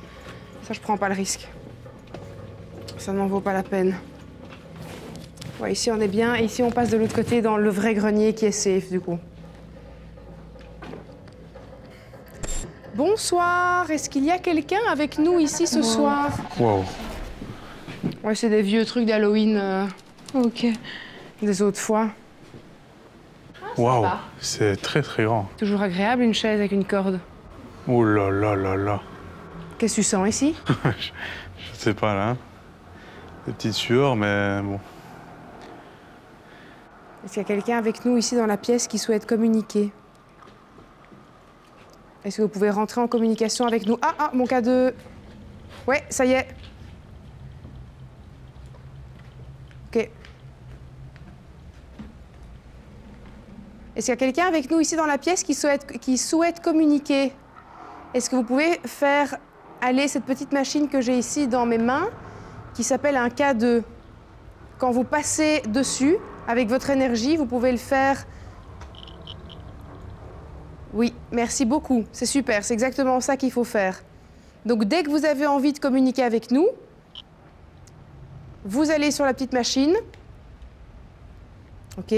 prends pas le risque. Ça n'en vaut pas la peine. Ouais, ici, on est bien. Et ici, on passe de l'autre côté dans le vrai grenier qui est safe, du coup. Bonsoir. Est-ce qu'il y a quelqu'un avec nous ici ce soir? Wow. Ouais, c'est des vieux trucs d'Halloween. Ok. Des autres fois. Waouh, c'est très très grand. Toujours agréable, une chaise avec une corde. Oh là là là là. Qu'est-ce que tu sens ici? Je sais pas là. Des petites sueurs, mais bon. Est-ce qu'il y a quelqu'un avec nous ici dans la pièce qui souhaite communiquer? Est-ce que vous pouvez rentrer en communication avec nous? Ah, mon K2. Ouais, ça y est. Ok. Est-ce qu'il y a quelqu'un avec nous ici dans la pièce qui souhaite communiquer? Est-ce que vous pouvez faire aller cette petite machine que j'ai ici dans mes mains, qui s'appelle un K2? Quand vous passez dessus, avec votre énergie, vous pouvez le faire. Oui, merci beaucoup. C'est super, c'est exactement ça qu'il faut faire. Donc dès que vous avez envie de communiquer avec nous, vous allez sur la petite machine. OK.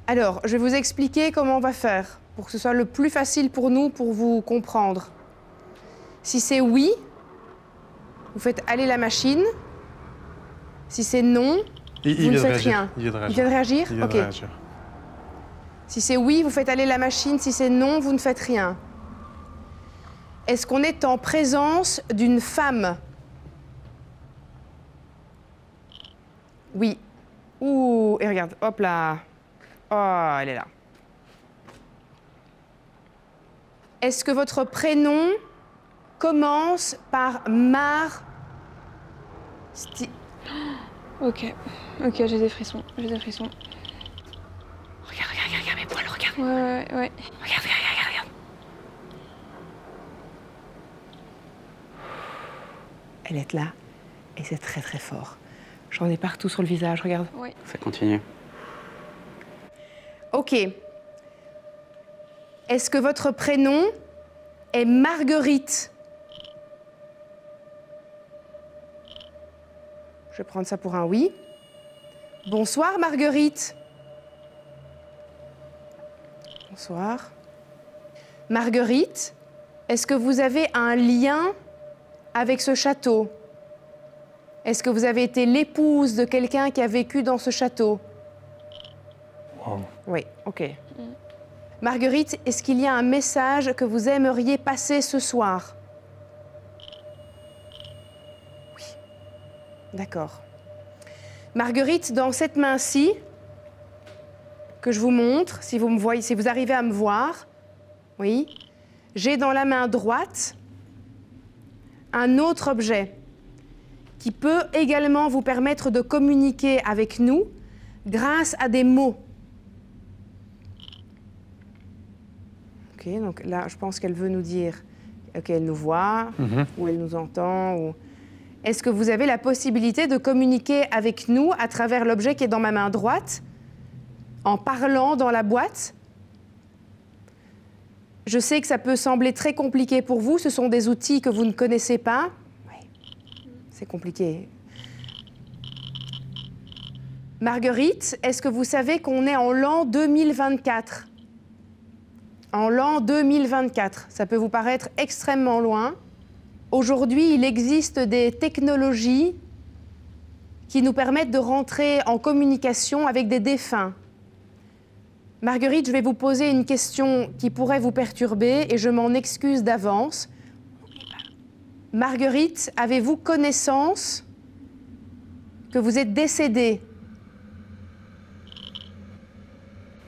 Alors, je vais vous expliquer comment on va faire pour que ce soit le plus facile pour nous, pour vous comprendre. Si c'est oui, vous faites aller la machine. Si c'est non, vous ne faites rien. Il vient de réagir. Il vient de réagir? Il vient de réagir. Si c'est oui, vous faites aller la machine. Si c'est non, vous ne faites rien. Est-ce qu'on est en présence d'une femme? Oui. Ouh, et regarde, hop là. Oh, elle est là. Est-ce que votre prénom commence par Mar... Ok, j'ai des frissons, Regarde mes poils, regarde. Ouais. Regarde. Elle est là, et c'est très très fort. J'en ai partout sur le visage, regarde. Oui. Ça continue. Ok. Est-ce que votre prénom est Marguerite? Je vais prendre ça pour un oui. Bonsoir Marguerite. Bonsoir. Marguerite, est-ce que vous avez un lien avec ce château? Est-ce que vous avez été l'épouse de quelqu'un qui a vécu dans ce château? Wow. Oui, ok. Marguerite, est-ce qu'il y a un message que vous aimeriez passer ce soir? Oui. D'accord. Marguerite, dans cette main-ci, que je vous montre, si vous me voyez, si vous arrivez à me voir, oui, j'ai dans la main droite un autre objet qui peut également vous permettre de communiquer avec nous grâce à des mots. Ok, donc là, je pense qu'elle veut nous dire qu'elle nous voit, ou elle nous entend. Ou... Est-ce que vous avez la possibilité de communiquer avec nous à travers l'objet qui est dans ma main droite, en parlant dans la boîte? Je sais que ça peut sembler très compliqué pour vous, ce sont des outils que vous ne connaissez pas. Oui, c'est compliqué. Marguerite, est-ce que vous savez qu'on est en l'an 2024? En l'an 2024, ça peut vous paraître extrêmement loin. Aujourd'hui, il existe des technologies qui nous permettent de rentrer en communication avec des défunts. Marguerite, je vais vous poser une question qui pourrait vous perturber et je m'en excuse d'avance. Marguerite, avez-vous connaissance que vous êtes décédée?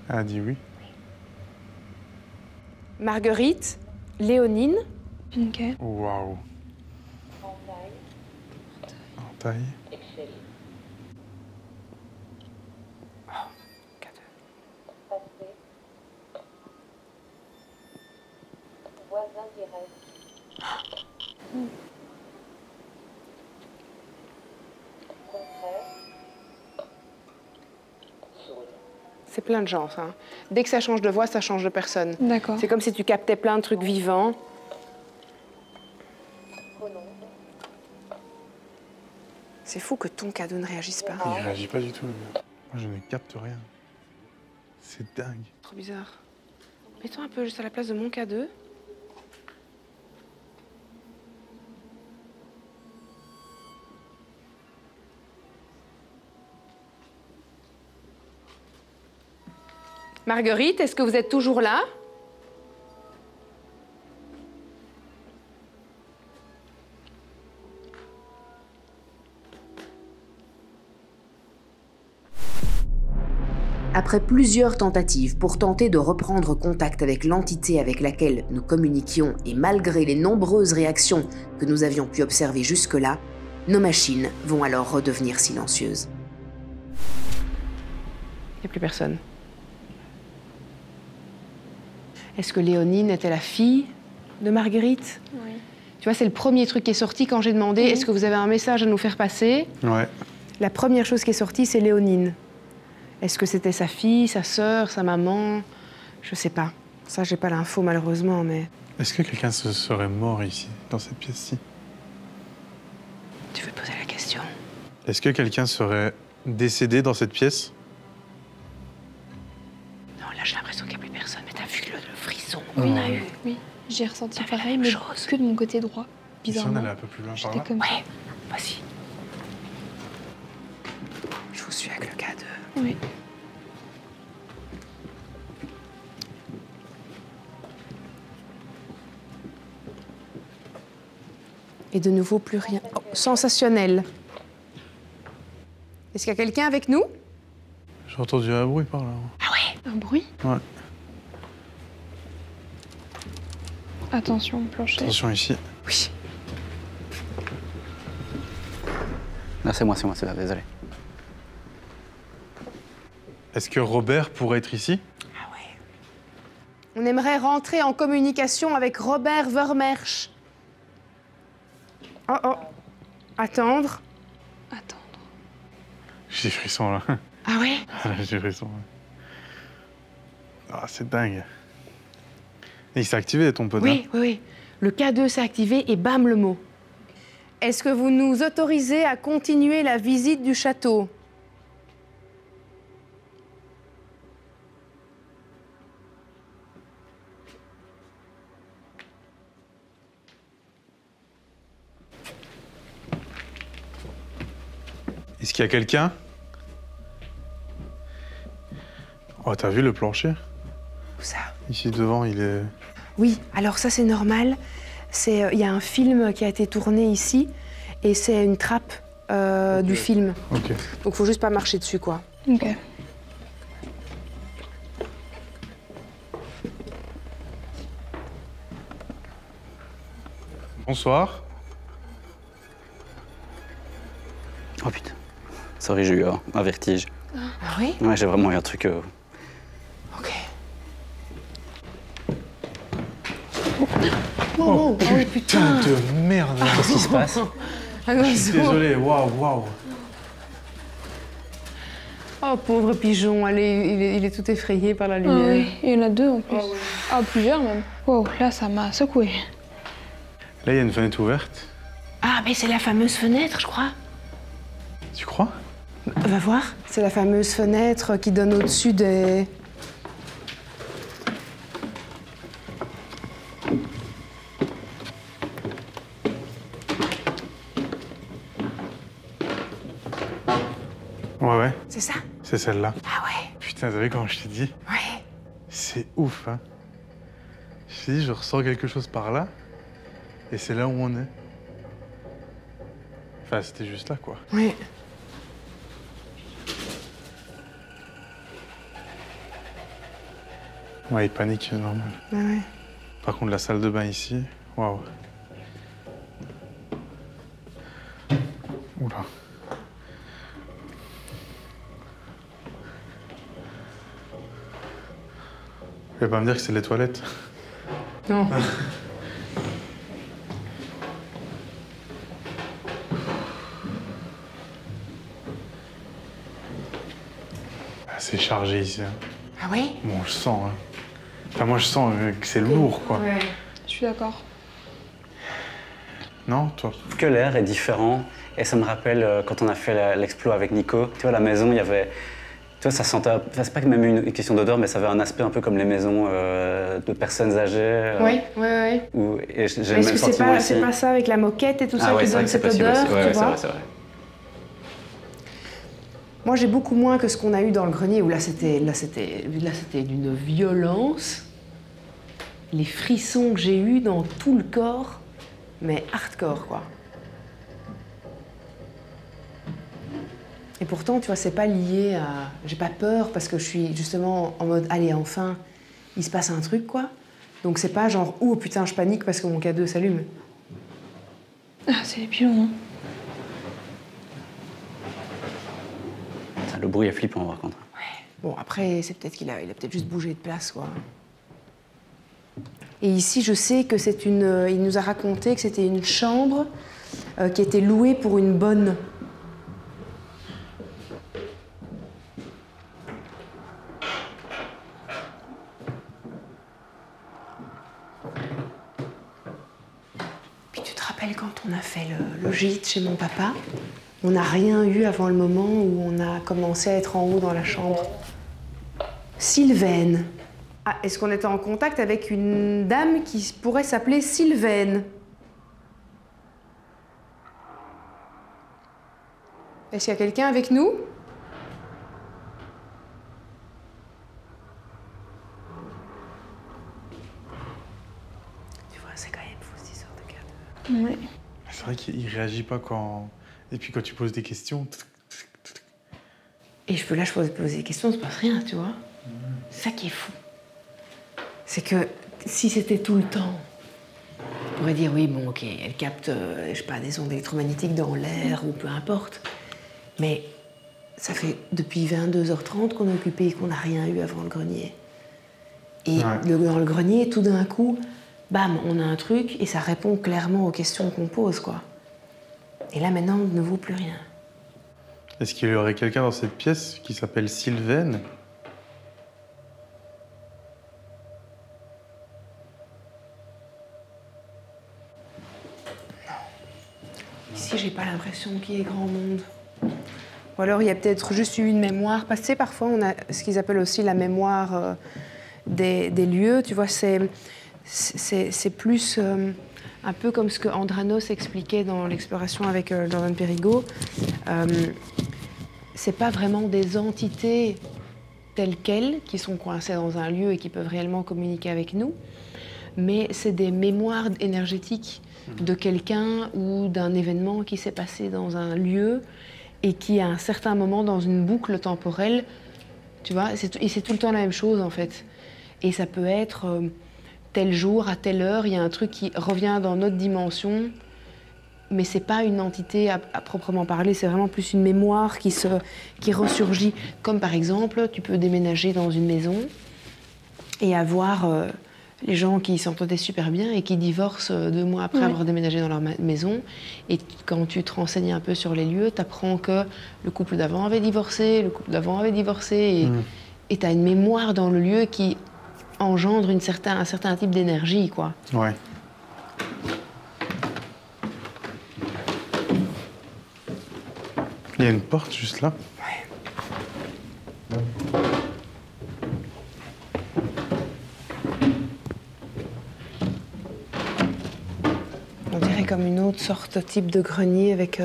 Elle a dit oui. Marguerite, Léonine. Ok. Waouh. En taille. C'est plein de gens, ça. Hein. Dès que ça change de voix, ça change de personne. D'accord. C'est comme si tu captais plein de trucs vivants. C'est fou que ton cadeau ne réagisse pas. Il réagit pas du tout. Moi, je ne capte rien. C'est dingue. Trop bizarre. Mets-toi un peu juste à la place de mon cadeau. Marguerite, est-ce que vous êtes toujours là? Après plusieurs tentatives pour tenter de reprendre contact avec l'entité avec laquelle nous communiquions et malgré les nombreuses réactions que nous avions pu observer jusque-là, nos machines vont alors redevenir silencieuses. Il n'y a plus personne. Est-ce que Léonine était la fille de Marguerite? Oui. Tu vois, c'est le premier truc qui est sorti quand j'ai demandé est-ce que vous avez un message à nous faire passer? Ouais. La première chose qui est sortie, c'est Léonine. Est-ce que c'était sa fille, sa sœur, sa maman? Je sais pas. Ça, j'ai pas l'info malheureusement, mais... Est-ce que quelqu'un se serait mort ici, dans cette pièce-ci? Tu veux poser la question? Est-ce que quelqu'un serait décédé dans cette pièce? Non, là, j'ai l'impression qu'il n'y a plus personne. Mais t'as vu le frisson Oui, qu'on a eu? oui. J'ai ressenti T'avais la pareil, même mais chose. que de mon côté droit. Si on Bizarrement. allait un peu plus loin par J'étais là. comme ça. Ouais, vas-y. Je vous suis avec le K2. Oui. Et de nouveau, plus rien. Oh, sensationnel. Est-ce qu'il y a quelqu'un avec nous? J'ai entendu un bruit par là. Ah ouais? Un bruit. Ouais. Attention, plancher. Attention ici. Oui. Là, c'est moi, c'est là, désolé. Est-ce que Robert pourrait être ici? Ah ouais. On aimerait rentrer en communication avec Robert Vermersch. Oh oh. Attendre. Attendre. J'ai des frissons là. Ah ouais? J'ai des frissons. Ah, c'est dingue. Et il s'est activé ton pote. Oui, oui, oui. Le K2 s'est activé et bam le mot. Est-ce que vous nous autorisez à continuer la visite du château? Est-ce qu'il y a quelqu'un? Oh, t'as vu le plancher? Où ça? Ici devant, il est... Oui, alors ça c'est normal. Il y a un film qui a été tourné ici et c'est une trappe du film. Ok. Donc faut juste pas marcher dessus quoi. Ok. Bonsoir. Oh putain. Sorry, j'ai eu un vertige. Ah oui? Ouais, j'ai vraiment eu un truc... Ok. Oh, oui, putain. de merde. Qu'est-ce qui se passe? Un Je suis oiseau. désolé, waouh. Oh pauvre pigeon, allez, il est tout effrayé par la Ah lumière. oui, il y en a deux en plus. Ah, plusieurs même. Wow, là ça m'a secoué. Là, il y a une fenêtre ouverte. Ah mais c'est la fameuse fenêtre, je crois. Tu crois? Va voir. C'est la fameuse fenêtre qui donne au-dessus des... Ouais. C'est ça? C'est celle-là. Ah ouais. Putain, t'as vu comment je t'ai dit? Ouais. C'est ouf, hein. Je t'ai dit, je ressens quelque chose par là. Et c'est là où on est. Enfin, c'était juste là, quoi. Ouais. Ouais, il panique, normal. Ah ouais. Par contre, la salle de bain ici, waouh. Oula. Tu vas pas me dire que c'est les toilettes? Non. Ah, c'est chargé ici. Hein. Ah oui? Bon, je sens. Hein. Enfin, moi, je sens que c'est lourd, quoi. Ouais. Je suis d'accord. Non, toi? Que l'air est différent. Et ça me rappelle quand on a fait l'explo avec Nico. Tu vois, la maison, il y avait... Tu vois, ça sentait... Enfin, c'est pas même une question d'odeur, mais ça avait un aspect un peu comme les maisons de personnes âgées. Oui. Et j'ai le Est-ce même que c'est sentiment pas, ici. c'est pas ça avec la moquette et tout ça Ah ouais, qui c'est vrai donne que c'est cette possible odeur, aussi. Ouais, tu ouais, c'est vois? vrai, c'est vrai. Moi, j'ai beaucoup moins que ce qu'on a eu dans le grenier, où là, c'était d'une violence. Les frissons que j'ai eus dans tout le corps, mais hardcore, quoi. Et pourtant, tu vois, c'est pas lié à... J'ai pas peur parce que je suis justement en mode, allez, enfin, il se passe un truc, quoi. Donc c'est pas genre, oh putain, je panique parce que mon K2 s'allume. Ah, c'est les pigeons, hein. Le bruit est flippant, par contre. Bon, après, c'est peut-être qu'il a peut-être juste bougé de place, quoi. Et ici, je sais que c'est une... il nous a raconté que c'était une chambre qui était louée pour une bonne. Puis tu te rappelles quand on a fait le gîte chez mon papa, on n'a rien eu avant le moment où on a commencé à être en haut dans la chambre. Sylvaine. Ah, est-ce qu'on était en contact avec une dame qui pourrait s'appeler Sylvaine? Est-ce qu'il y a quelqu'un avec nous? Tu vois, c'est quand même fou cette histoire de garde. Ouais. C'est vrai qu'il réagit pas quand... Et puis quand tu poses des questions... Et là, je pose des questions, il se passe rien, tu vois. C'est ça qui est fou. C'est que si c'était tout le temps, on pourrait dire oui, bon, ok, elle capte, je sais pas, des ondes électromagnétiques dans l'air ou peu importe. Mais ça fait depuis 22h30 qu'on est occupé et qu'on n'a rien eu avant le grenier. Et dans le grenier, tout d'un coup, bam, on a un truc et ça répond clairement aux questions qu'on pose, quoi. Et là, maintenant, on ne vaut plus rien. Est-ce qu'il y aurait quelqu'un dans cette pièce qui s'appelle Sylvaine? Ici, j'ai pas l'impression qu'il y ait grand monde. Ou alors, il y a peut-être juste eu une mémoire. Parce que, tu sais, parfois, on a ce qu'ils appellent aussi la mémoire des lieux. Tu vois, c'est plus un peu comme ce que Andranos expliquait dans l'exploration avec Jordan Perigo. C'est pas vraiment des entités telles quelles qui sont coincées dans un lieu et qui peuvent réellement communiquer avec nous, mais c'est des mémoires énergétiques de quelqu'un ou d'un événement qui s'est passé dans un lieu et qui, à un certain moment, dans une boucle temporelle, tu vois, et c'est tout le temps la même chose, en fait. Et ça peut être tel jour, à telle heure, il y a un truc qui revient dans notre dimension, mais c'est pas une entité à proprement parler, c'est vraiment plus une mémoire qui ressurgit. Comme par exemple, tu peux déménager dans une maison et avoir les gens qui s'entendaient super bien et qui divorcent 2 mois après avoir déménagé dans leur maison. Et quand tu te renseignes un peu sur les lieux, tu apprends que le couple d'avant avait divorcé, le couple d'avant avait divorcé, et tu as une mémoire dans le lieu qui engendre un certain type d'énergie, quoi. Ouais. Il y a une porte juste là. Ouais. On dirait comme une autre sorte type de grenier avec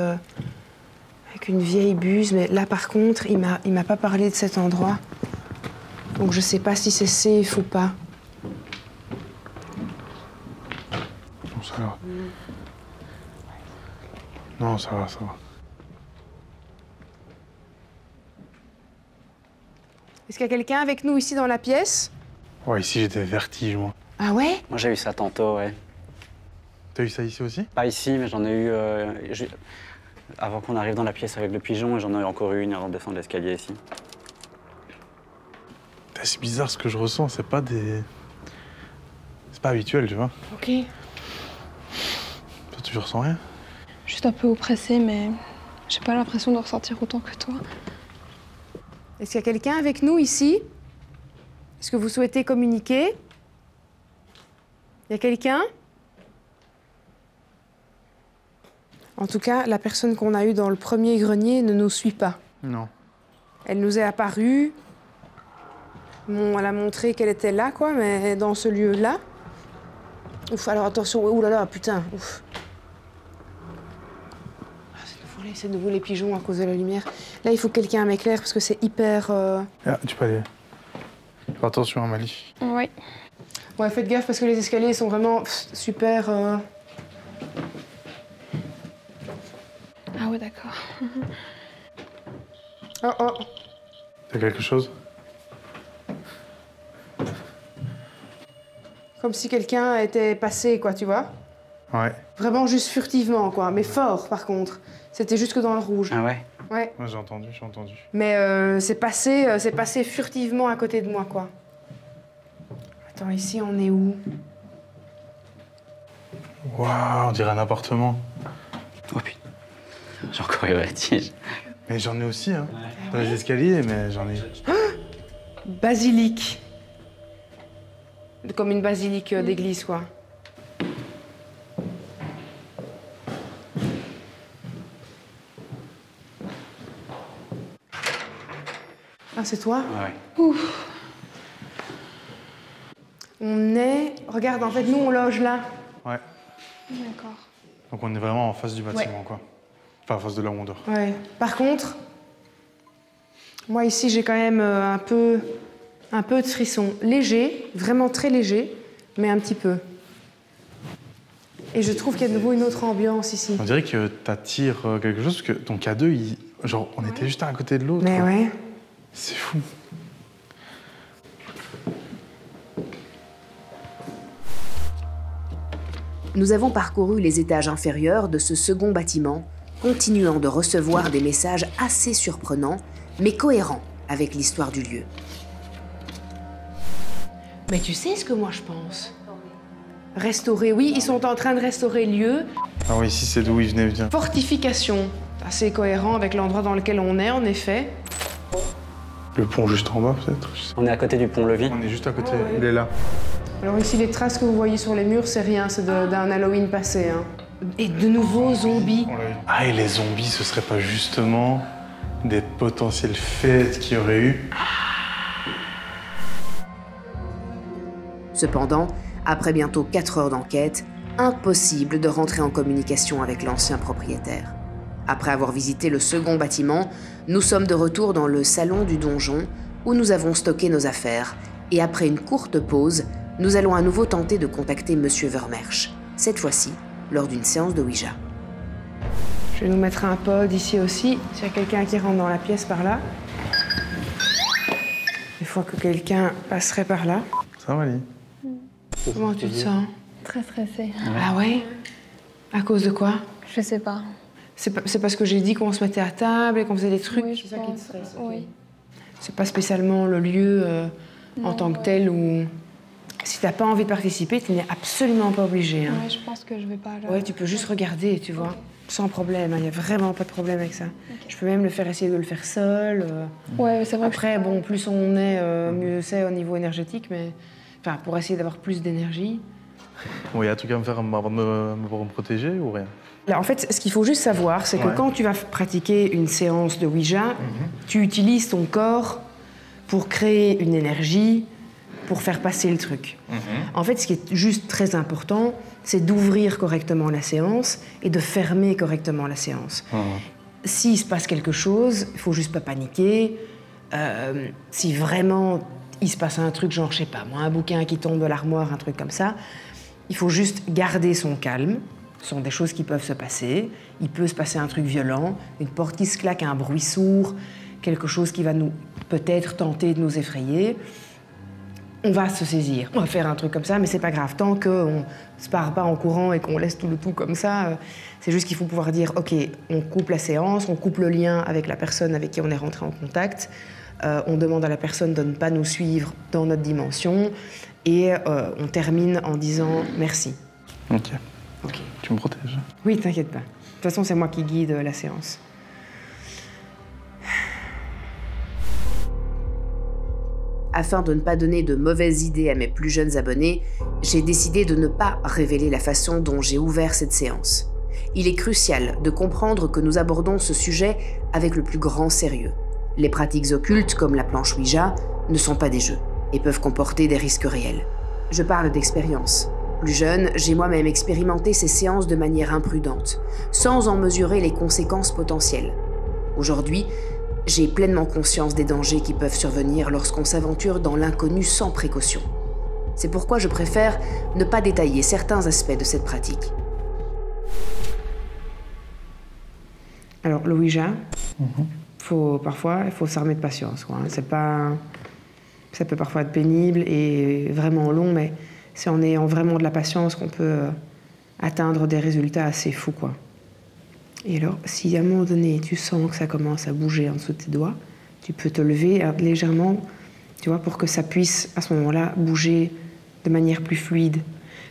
une vieille buse. Mais là, par contre, il m'a pas parlé de cet endroit. Donc je sais pas si c'est safe ou pas. Non, ça va. Non, ça va, ça va. Est-ce qu'il y a quelqu'un avec nous ici dans la pièce? Ouais, ici j'ai des vertiges, moi. Ah ouais? Moi, j'ai eu ça tantôt, ouais. T'as eu ça ici aussi? Pas ici, mais j'en ai eu avant qu'on arrive dans la pièce avec le pigeon, et j'en ai eu encore une avant de descendre l'escalier ici. C'est bizarre ce que je ressens, c'est pas habituel, tu vois. Ok. Toi, tu ressens rien? Juste un peu oppressée, mais j'ai pas l'impression de ressentir autant que toi. Est-ce qu'il y a quelqu'un avec nous ici? Est-ce que vous souhaitez communiquer? Il y a quelqu'un? En tout cas, la personne qu'on a eue dans le premier grenier ne nous suit pas. Non. Elle nous est apparue. Bon, elle a montré qu'elle était là, quoi, mais dans ce lieu-là. Ouf, alors attention, ouh là là, putain, ouf. Ah, c'est de nouveau les pigeons à cause de la lumière. Là, il faut que quelqu'un m'éclaire parce que c'est hyper... Ah, tu peux aller. Fais attention, Amalie. Oui. Ouais, faites gaffe parce que les escaliers sont vraiment super... Ah ouais, d'accord. Oh, oh. T'as quelque chose? Comme si quelqu'un était passé, quoi, tu vois? Ouais. Vraiment juste furtivement, quoi. Mais fort, par contre. C'était juste que dans le rouge. Ah ouais? Ouais. Moi, j'ai entendu. Mais c'est passé furtivement à côté de moi, quoi. Attends, ici, on est où? Waouh, on dirait un appartement. Oh putain, j'ai encore eu le vertige. Mais j'en ai aussi, hein. Dans les escaliers, mais j'en ai... Basilique. Comme une basilique d'église, quoi. Ah, c'est toi? Ouais. Ouf. On est... Regarde, en fait, nous, on loge là. Ouais. D'accord. Donc on est vraiment en face du bâtiment, quoi. Enfin, en face de là où on dort. Ouais. Par contre, moi, ici, j'ai quand même un peu de frisson. Léger, vraiment très léger, mais un petit peu. Et je trouve qu'il y a de nouveau une autre ambiance ici. On dirait que t'attires quelque chose, parce que ton K2, genre, on était juste à côté de l'autre. Mais ouais. C'est fou. Nous avons parcouru les étages inférieurs de ce second bâtiment, continuant de recevoir des messages assez surprenants, mais cohérents avec l'histoire du lieu. Mais tu sais ce que moi je pense? Restaurer, oui, ils sont en train de restaurer le lieu. Ah oui, ici, c'est d'où il venait bien. Fortification, assez cohérent avec l'endroit dans lequel on est, en effet. Le pont juste en bas, peut-être. On est à côté du pont-levis. On est juste à côté, il est là. Alors ici, les traces que vous voyez sur les murs, c'est rien, c'est d'un Halloween passé. Hein. Et de nouveaux zombies. Ah, et les zombies, ce serait pas justement des potentielles fêtes qu'il y aurait eu? Cependant, après bientôt 4 heures d'enquête, impossible de rentrer en communication avec l'ancien propriétaire. Après avoir visité le second bâtiment, nous sommes de retour dans le salon du donjon où nous avons stocké nos affaires et après une courte pause, nous allons à nouveau tenter de contacter Monsieur Vermersch, cette fois-ci lors d'une séance de Ouija. Je vais nous mettre un pod ici aussi, s'il y a quelqu'un qui rentre dans la pièce par là. Une fois que quelqu'un passerait par là. Ça va, Lee? Comment tu te sens? Très stressée. Ah ouais? À cause de quoi? Je sais pas. C'est parce que j'ai dit qu'on se mettait à table et qu'on faisait des trucs. Oui, c'est je ça qui te pense. stresse. Oui. C'est pas spécialement le lieu en Non, tant que ouais. tel où... Si t'as pas envie de participer, tu n'es absolument pas obligé. Hein. Ouais, je pense que je vais pas. Là. Ouais, tu peux juste regarder, tu vois. Sans problème, il n'y a vraiment pas de problème avec ça. Je peux même essayer de le faire seul. Ouais, c'est vrai. Après, bon, plus on est, mieux c'est au niveau énergétique, mais... Enfin, pour essayer d'avoir plus d'énergie. Bon, il y a un truc à me faire avant de me protéger ou rien? Là, en fait, ce qu'il faut juste savoir, c'est que quand tu vas pratiquer une séance de Ouija, tu utilises ton corps pour créer une énergie, pour faire passer le truc. En fait, ce qui est juste très important, c'est d'ouvrir correctement la séance et de fermer correctement la séance. S'il se passe quelque chose, il faut juste pas paniquer. Si vraiment il se passe un truc, genre, je sais pas, moi, un bouquin qui tombe de l'armoire, un truc comme ça, il faut juste garder son calme. Ce sont des choses qui peuvent se passer. Il peut se passer un truc violent, une porte qui se claque, un bruit sourd, quelque chose qui va nous peut-être tenter de nous effrayer. On va se saisir, on va faire un truc comme ça, mais c'est pas grave. Tant qu'on ne se part pas en courant et qu'on laisse tout le tout comme ça, c'est juste qu'il faut pouvoir dire, OK, on coupe la séance, on coupe le lien avec la personne avec qui on est rentré en contact, on demande à la personne de ne pas nous suivre dans notre dimension et on termine en disant merci. OK. OK. Tu me protèges? Oui, t'inquiète pas. De toute façon, c'est moi qui guide la séance. Afin de ne pas donner de mauvaises idées à mes plus jeunes abonnés, j'ai décidé de ne pas révéler la façon dont j'ai ouvert cette séance. Il est crucial de comprendre que nous abordons ce sujet avec le plus grand sérieux. Les pratiques occultes, comme la planche Ouija, ne sont pas des jeux et peuvent comporter des risques réels. Je parle d'expérience. Plus jeune, j'ai moi-même expérimenté ces séances de manière imprudente, sans en mesurer les conséquences potentielles. Aujourd'hui, j'ai pleinement conscience des dangers qui peuvent survenir lorsqu'on s'aventure dans l'inconnu sans précaution. C'est pourquoi je préfère ne pas détailler certains aspects de cette pratique. Alors, le Ouija, parfois, il faut s'armer de patience, quoi. C'est pas... Ça peut parfois être pénible et vraiment long, mais c'est en ayant vraiment de la patience qu'on peut atteindre des résultats assez fous, quoi. Et alors, si à un moment donné, tu sens que ça commence à bouger en dessous de tes doigts, tu peux te lever légèrement, tu vois, pour que ça puisse, à ce moment-là, bouger de manière plus fluide.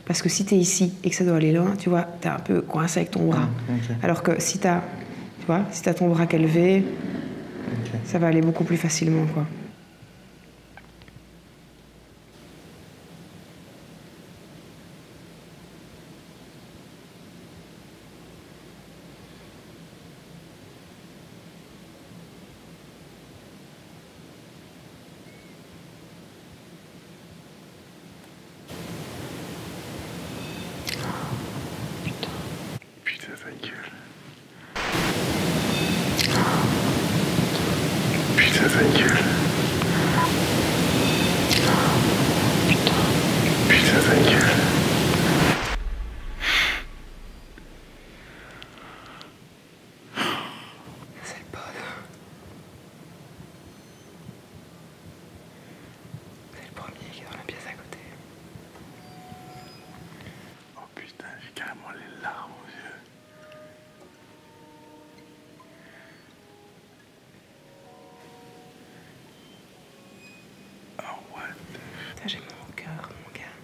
Parce que si tu es ici et que ça doit aller loin, tu vois, tu es un peu coincé avec ton bras. Okay. Alors que si tu as ton bras élevé, ça va aller beaucoup plus facilement, quoi. J'ai mon cœur, mon gars.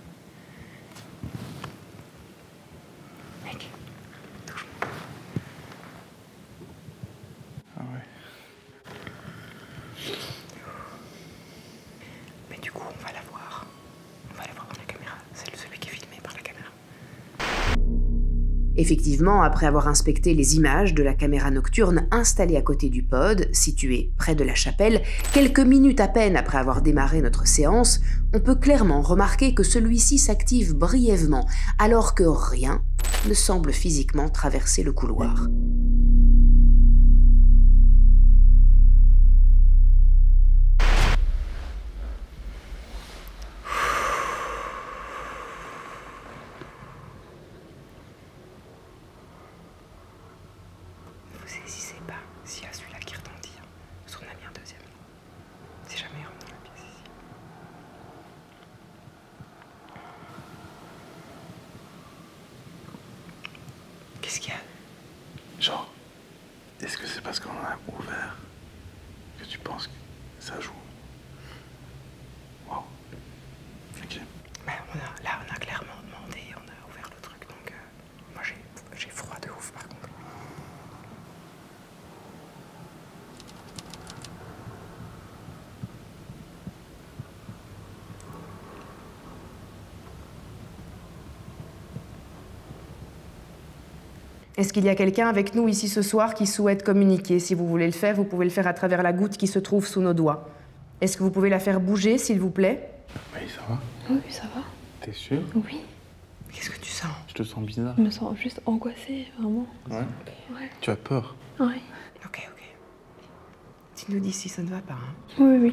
Mec, touche-moi. Ah ouais. Mais du coup, on va la voir. On va la voir dans la caméra. C'est celui qui est filmé par la caméra. Effectivement, après avoir inspecté les images de la caméra nocturne installée à côté du pod, située près de la chapelle, quelques minutes à peine après avoir démarré notre séance, on peut clairement remarquer que celui-ci s'active brièvement, alors que rien ne semble physiquement traverser le couloir. Vous saisissez pas s'il y a celui-là qui retentit. Parce qu'on a mis un deuxième. Si jamais il rentre dans la pièce ici. Qu'est-ce qu'il y a? Genre, est-ce que c'est parce qu'on a ouvert que tu penses que ça joue? Wow. Ok. Bah, là, on a clairement demandé, on a ouvert le truc, donc moi j'ai froid de ouf par contre. Est-ce qu'il y a quelqu'un avec nous ici ce soir qui souhaite communiquer? Si vous voulez le faire, vous pouvez le faire à travers la goutte qui se trouve sous nos doigts. Est-ce que vous pouvez la faire bouger, s'il vous plaît? Oui, ça va? Oui, ça va. T'es sûr? Oui. Qu'est-ce que tu sens? Je te sens bizarre. Je me sens juste angoissée, vraiment. Ouais? Ouais. Tu as peur? Ouais. Ok. Tu nous dis si ça ne va pas. Hein. Oui.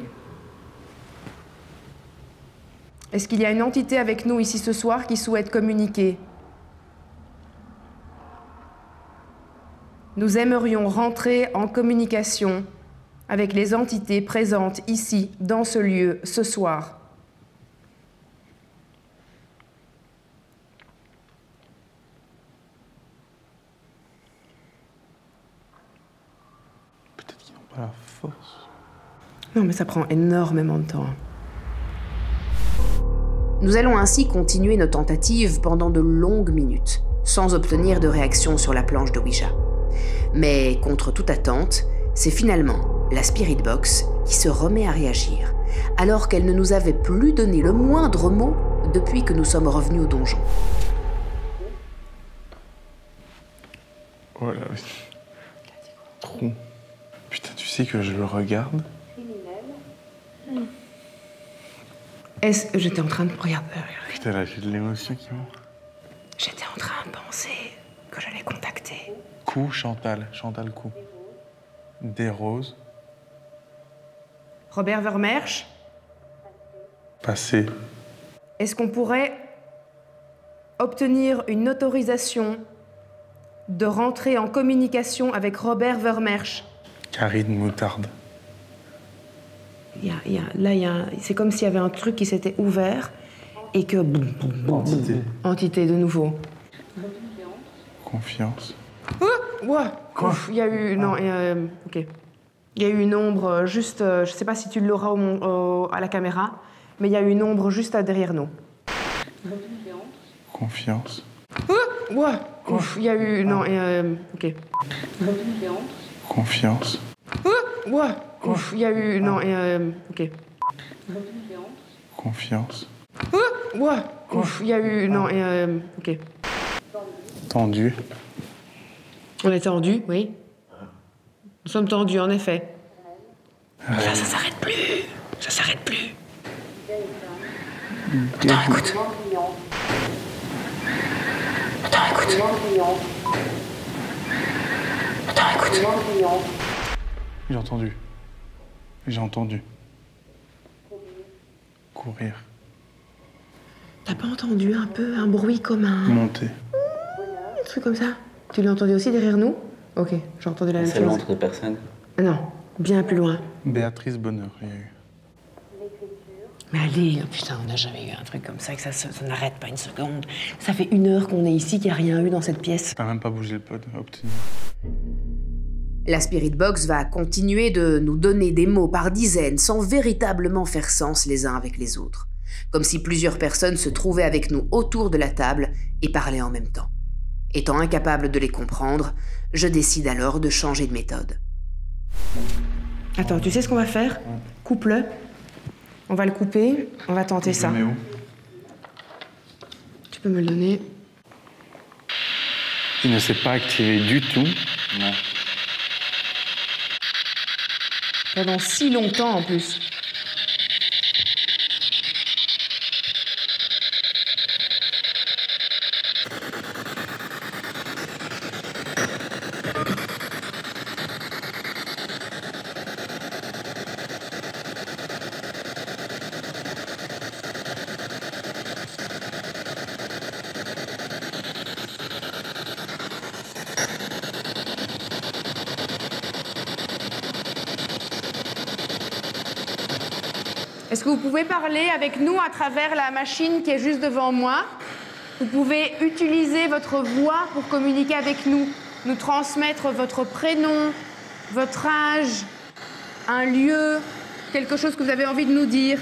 Est-ce qu'il y a une entité avec nous ici ce soir qui souhaite communiquer? Nous aimerions rentrer en communication avec les entités présentes ici, dans ce lieu, ce soir. Peut-être qu'ils n'ont pas la force. Non, mais ça prend énormément de temps. Nous allons ainsi continuer nos tentatives pendant de longues minutes, sans obtenir de réaction sur la planche de Ouija. Mais contre toute attente, c'est finalement la Spirit Box qui se remet à réagir, alors qu'elle ne nous avait plus donné le moindre mot depuis que nous sommes revenus au donjon. Oh là, oui. Trop. Putain, tu sais que je le regarde? J'étais en train de regarder. Putain, là, j'ai de l'émotion qui monte. J'étais en train de penser que j'allais contacter. Coup, Chantal Coup. Des roses. Robert Vermersch, Passé. est-ce qu'on pourrait obtenir une autorisation de rentrer en communication avec Robert Vermersch? Caride moutarde. C'est comme s'il y avait un truc qui s'était ouvert et que... Entité de nouveau. Confiance. Ouah, quoi? Il y a eu... Non, ok. Il y a eu une ombre juste... je sais pas si tu l'auras à la caméra, mais il y a eu une ombre juste derrière nous. Confiance. Ouah, ouf, il y a eu... Non, ok. Confiance. Ouah, ouf, il y a eu... Non, ok. Confiance. Ouah, ouf, il y a eu... Non, ok. Tendu. On est tendu, oui. Nous sommes tendus, en effet. Ça s'arrête plus. Ça s'arrête plus. Attends, écoute. Attends, écoute. Attends, écoute. J'ai entendu. J'ai entendu. Courir. T'as pas entendu un peu un bruit comme un Monter. truc comme ça? Tu l'as entendu aussi derrière nous? Ok, j'ai entendu la même C'est loin chose. entre deux personnes. Non, bien plus loin. Béatrice Bonheur, il y a eu. Mais allez, oh putain, on n'a jamais eu un truc comme ça, que ça n'arrête pas une seconde. Ça fait 1 heure qu'on est ici, qu'il n'y a rien eu dans cette pièce. T'as même pas bougé le pod, obtenu. La Spirit Box va continuer de nous donner des mots par dizaines sans véritablement faire sens les uns avec les autres. Comme si plusieurs personnes se trouvaient avec nous autour de la table et parlaient en même temps. Étant incapable de les comprendre, je décide alors de changer de méthode. Attends, tu sais ce qu'on va faire? Coupe-le. On va le couper, on va tenter ça. Mais où? Tu peux me le donner? Il ne s'est pas activé du tout. Non. Pendant si longtemps en plus. Est-ce que vous pouvez parler avec nous à travers la machine qui est juste devant moi? Vous pouvez utiliser votre voix pour communiquer avec nous, nous transmettre votre prénom, votre âge, un lieu, quelque chose que vous avez envie de nous dire.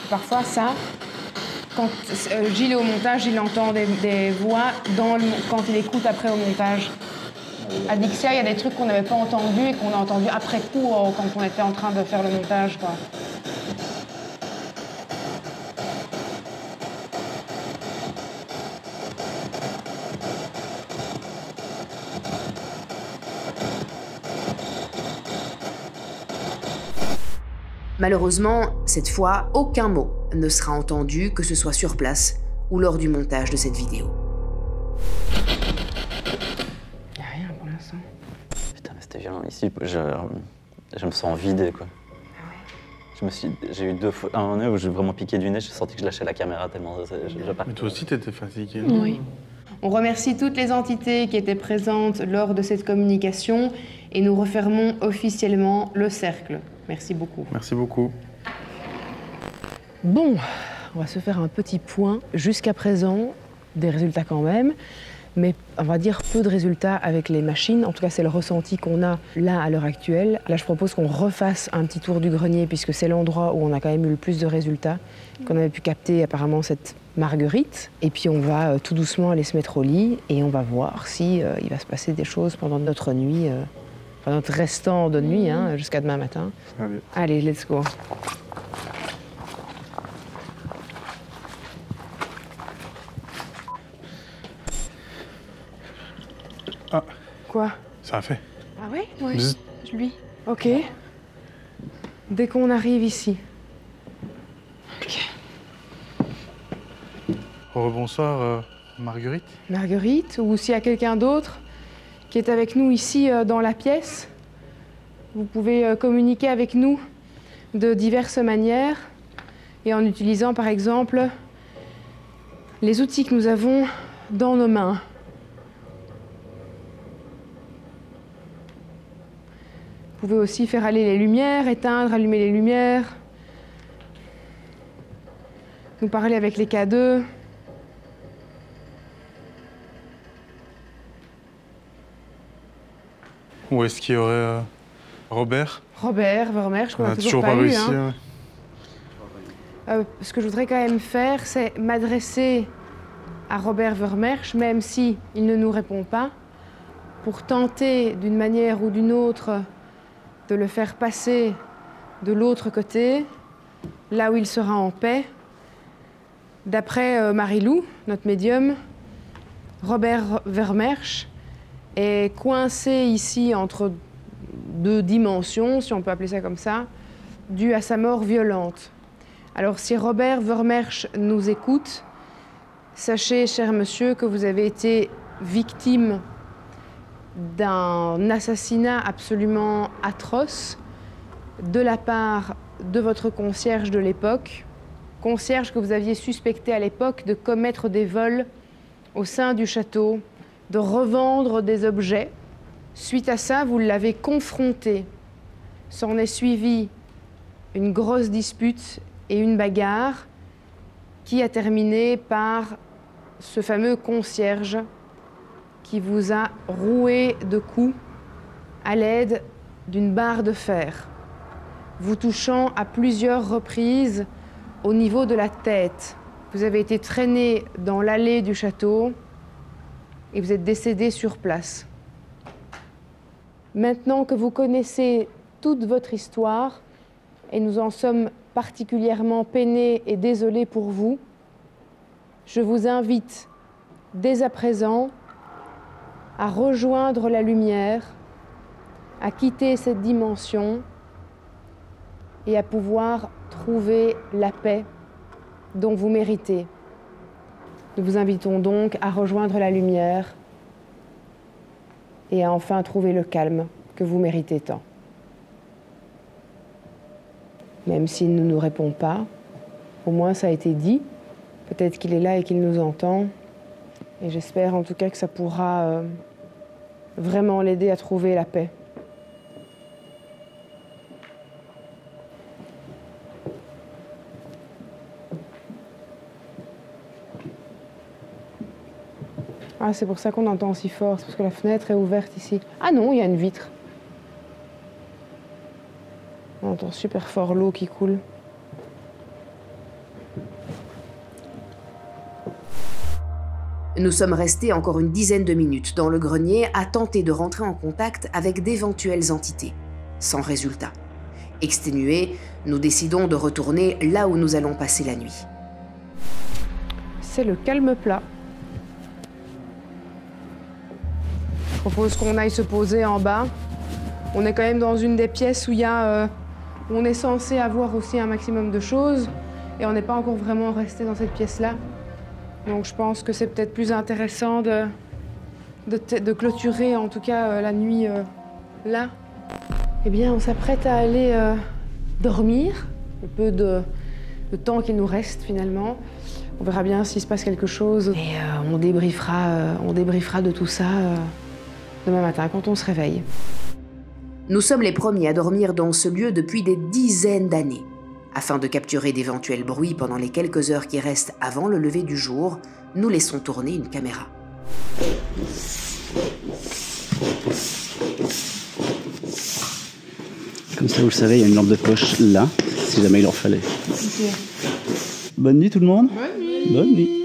Parfois, ça, quand Gilles est au montage, il entend des voix quand il écoute après au montage. À Dixia, il y a des trucs qu'on n'avait pas entendus et qu'on a entendus après coup, quand on était en train de faire le montage, quoi. Malheureusement, cette fois, aucun mot ne sera entendu, que ce soit sur place ou lors du montage de cette vidéo. Il n'y a rien pour l'instant. Putain, mais c'était violent. Ici, je me sens vidé, quoi. J'ai eu 2 fois, un moment donné où j'ai vraiment piqué du nez, j'ai senti que je lâchais la caméra tellement je Mais toi aussi, t'étais fatigué. Oui. On remercie toutes les entités qui étaient présentes lors de cette communication et nous refermons officiellement le cercle. Merci beaucoup. Merci beaucoup. Bon, on va se faire un petit point. Jusqu'à présent, des résultats quand même, mais on va dire peu de résultats avec les machines. En tout cas, c'est le ressenti qu'on a là à l'heure actuelle. Là, je propose qu'on refasse un petit tour du grenier puisque c'est l'endroit où on a quand même eu le plus de résultats, qu'on avait pu capter apparemment cette Marguerite. Et puis on va tout doucement aller se mettre au lit et on va voir si il va se passer des choses pendant notre nuit, pendant notre restant de nuit, hein, jusqu'à demain matin. Allez, let's go. Ah, Quoi? ça a fait. Ah oui? Oui. Bzz. Lui. Ok. Dès qu'on arrive ici. Ok. Rebonsoir, Marguerite. Marguerite, ou s'il y a quelqu'un d'autre qui est avec nous ici dans la pièce, vous pouvez communiquer avec nous de diverses manières et en utilisant par exemple les outils que nous avons dans nos mains. Vous pouvez aussi faire aller les lumières, éteindre, allumer les lumières. Nous parler avec les K2. Où est-ce qu'il y aurait Robert Vermersch, qu'on On n'a a toujours pas eu. réussi. Hein. Ce que je voudrais quand même faire, c'est m'adresser à Robert Vermersch, même si il ne nous répond pas, pour tenter d'une manière ou d'une autre de le faire passer de l'autre côté, là où il sera en paix. D'après Marie-Lou, notre médium, Robert Vermersch est coincé ici entre deux dimensions, si on peut appeler ça comme ça, dû à sa mort violente. Alors si Robert Vermersch nous écoute, sachez, cher monsieur, que vous avez été victime d'un assassinat absolument atroce de la part de votre concierge de l'époque, concierge que vous aviez suspecté à l'époque de commettre des vols au sein du château, de revendre des objets. Suite à ça, vous l'avez confronté. S'en est suivi une grosse dispute et une bagarre qui a terminé par ce fameux concierge qui vous a roué de coups à l'aide d'une barre de fer, vous touchant à plusieurs reprises au niveau de la tête. Vous avez été traîné dans l'allée du château et vous êtes décédé sur place. Maintenant que vous connaissez toute votre histoire, et nous en sommes particulièrement peinés et désolés pour vous, je vous invite dès à présent à rejoindre la lumière, à quitter cette dimension et à pouvoir trouver la paix dont vous méritez. Nous vous invitons donc à rejoindre la lumière et à enfin trouver le calme que vous méritez tant. Même s'il ne nous répond pas, au moins ça a été dit. Peut-être qu'il est là et qu'il nous entend. Et j'espère en tout cas que ça pourra vraiment l'aider à trouver la paix. Ah, c'est pour ça qu'on entend si fort, c'est parce que la fenêtre est ouverte ici. Ah non, il y a une vitre. On entend super fort l'eau qui coule. Nous sommes restés encore une dizaine de minutes dans le grenier à tenter de rentrer en contact avec d'éventuelles entités, sans résultat. Exténués, nous décidons de retourner là où nous allons passer la nuit. C'est le calme plat. Je propose qu'on aille se poser en bas. On est quand même dans une des pièces où il y a, on est censé avoir aussi un maximum de choses et on n'est pas encore vraiment resté dans cette pièce-là. Donc je pense que c'est peut-être plus intéressant de clôturer en tout cas la nuit là. Eh bien, on s'apprête à aller dormir, le peu de temps qu'il nous reste finalement. On verra bien s'il se passe quelque chose et on débriefera de tout ça demain matin quand on se réveille. Nous sommes les premiers à dormir dans ce lieu depuis des dizaines d'années. Afin de capturer d'éventuels bruits pendant les quelques heures qui restent avant le lever du jour, nous laissons tourner une caméra. Comme ça, vous le savez, il y a une lampe de poche là, si jamais il en fallait. Okay. Bonne nuit tout le monde. Bonne nuit. Bonne nuit.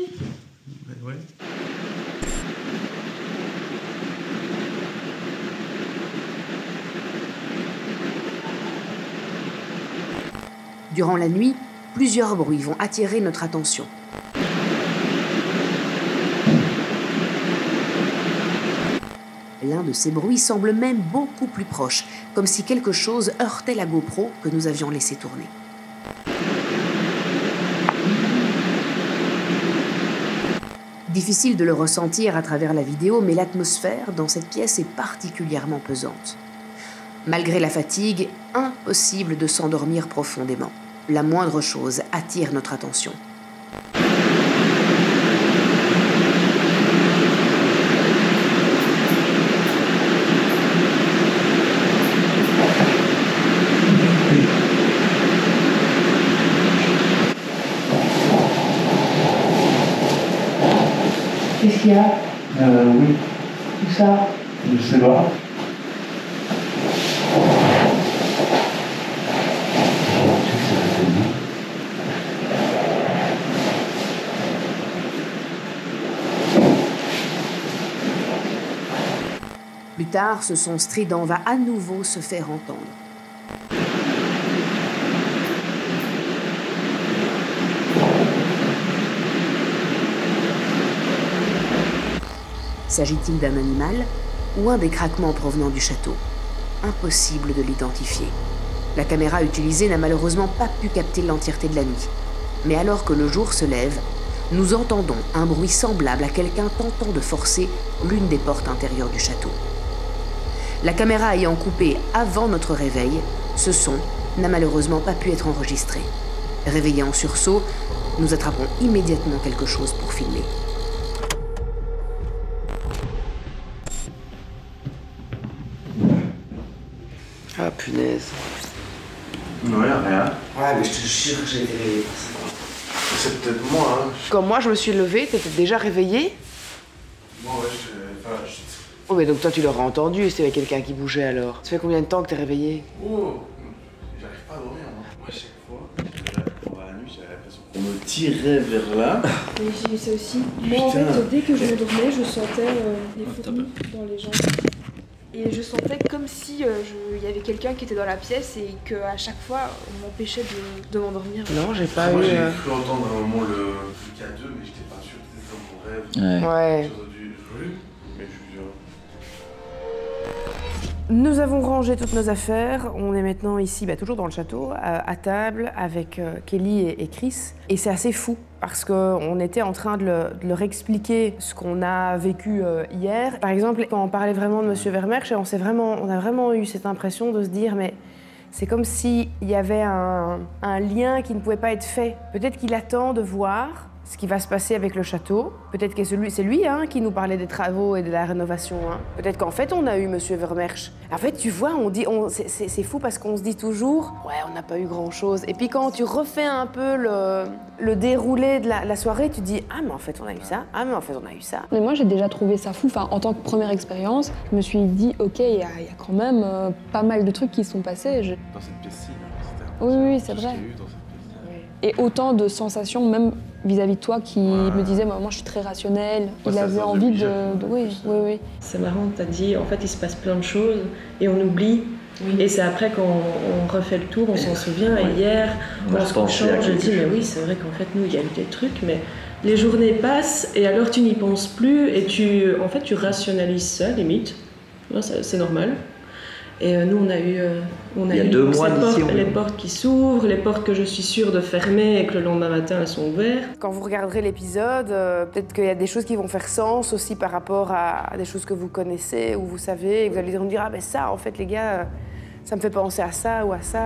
Durant la nuit, plusieurs bruits vont attirer notre attention. L'un de ces bruits semble même beaucoup plus proche, comme si quelque chose heurtait la GoPro que nous avions laissé tourner. Difficile de le ressentir à travers la vidéo, mais l'atmosphère dans cette pièce est particulièrement pesante. Malgré la fatigue, impossible de s'endormir profondément. La moindre chose attire notre attention. qu'il y a? Oui, Tout ça? je sais pas. Plus tard, ce son strident va à nouveau se faire entendre. S'agit-il d'un animal ou un des craquements provenant du château? Impossible de l'identifier. La caméra utilisée n'a malheureusement pas pu capter l'entièreté de la nuit. Mais alors que le jour se lève, nous entendons un bruit semblable à quelqu'un tentant de forcer l'une des portes intérieures du château. La caméra ayant coupé avant notre réveil, ce son n'a malheureusement pas pu être enregistré. Réveillés en sursaut, nous attrapons immédiatement quelque chose pour filmer. Ah punaise. Non, y a rien. Ouais, mais je te jure que j'ai été réveillée. C'est peut-être moi, hein. Quand moi je me suis levée, t'étais déjà réveillée? Moi, ouais, Oh, mais donc toi tu l'aurais entendu, s'il y avait quelqu'un qui bougeait alors. Ça fait combien de temps que t'es réveillée? Oh, j'arrive pas à dormir, moi. Moi, à chaque fois, pendant la nuit, j'avais l'impression qu'on me tirait vers là. Mais j'ai eu ça aussi. Moi, en fait, dès que je m'endormais, je sentais les fourmis dans les jambes. Et je sentais comme si il y avait quelqu'un qui était dans la pièce et qu'à chaque fois, on m'empêchait de m'endormir. Non, j'ai pas Moi, eu. j'ai cru entendre à un moment le K2, mais j'étais pas sûr, peut-être dans mon rêve. Ouais. J'aurais dû jouer, mais je suis sûr. Nous avons rangé toutes nos affaires. On est maintenant ici, toujours dans le château, à table avec Kelly et Chris. Et c'est assez fou parce qu'on était en train de leur expliquer ce qu'on a vécu hier. Par exemple, quand on parlait vraiment de Monsieur Vermersch, on a vraiment eu cette impression de se dire mais c'est comme s'il y avait un lien qui ne pouvait pas être fait. Peut-être qu'il attend de voir ce qui va se passer avec le château. Peut-être que c'est lui qui nous parlait des travaux et de la rénovation. Peut-être qu'en fait, on a eu Monsieur Vermersch. En fait, tu vois, c'est fou parce qu'on se dit toujours « Ouais, on n'a pas eu grand-chose ». Et puis quand tu refais un peu le déroulé de la soirée, tu dis « Ah, mais en fait, on a eu ça. Ah, mais en fait, on a eu ça. » Mais moi, j'ai déjà trouvé ça fou. Enfin, en tant que première expérience, je me suis dit « Ok, il y a quand même pas mal de trucs qui se sont passés. » Dans cette pièce-ci, Oui, c'est vrai. Et autant de sensations, même vis-à-vis de toi, qui me disait moi je suis très rationnelle. Il avait envie de... Oui. C'est marrant, t'as dit, en fait, il se passe plein de choses et on oublie. Oui. Et c'est après quand on refait le tour, on s'en souvient. Et hier, en se couchant, je dis, mais oui, c'est vrai qu'en fait, nous, il y a eu des trucs, mais les journées passent et alors tu n'y penses plus et tu rationalises ça, limite. C'est normal. Et nous, on a eu, il y a 2 mois d'ici, les portes qui s'ouvrent, les portes que je suis sûre de fermer et que le lendemain matin, elles sont ouvertes. Quand vous regarderez l'épisode, peut-être qu'il y a des choses qui vont faire sens aussi par rapport à des choses que vous connaissez ou vous savez. Et vous allez me dire, ah ben ça, en fait, les gars, ça me fait penser à ça ou à ça.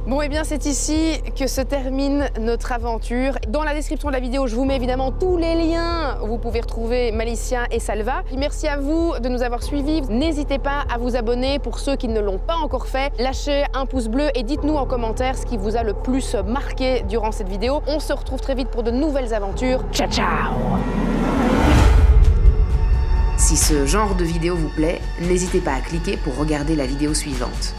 Bon, et bien c'est ici que se termine notre aventure. Dans la description de la vidéo, je vous mets évidemment tous les liens où vous pouvez retrouver Malicia et Salva. Puis merci à vous de nous avoir suivis. N'hésitez pas à vous abonner pour ceux qui ne l'ont pas encore fait. Lâchez un pouce bleu et dites-nous en commentaire ce qui vous a le plus marqué durant cette vidéo. On se retrouve très vite pour de nouvelles aventures. Ciao, ciao! Si ce genre de vidéo vous plaît, n'hésitez pas à cliquer pour regarder la vidéo suivante.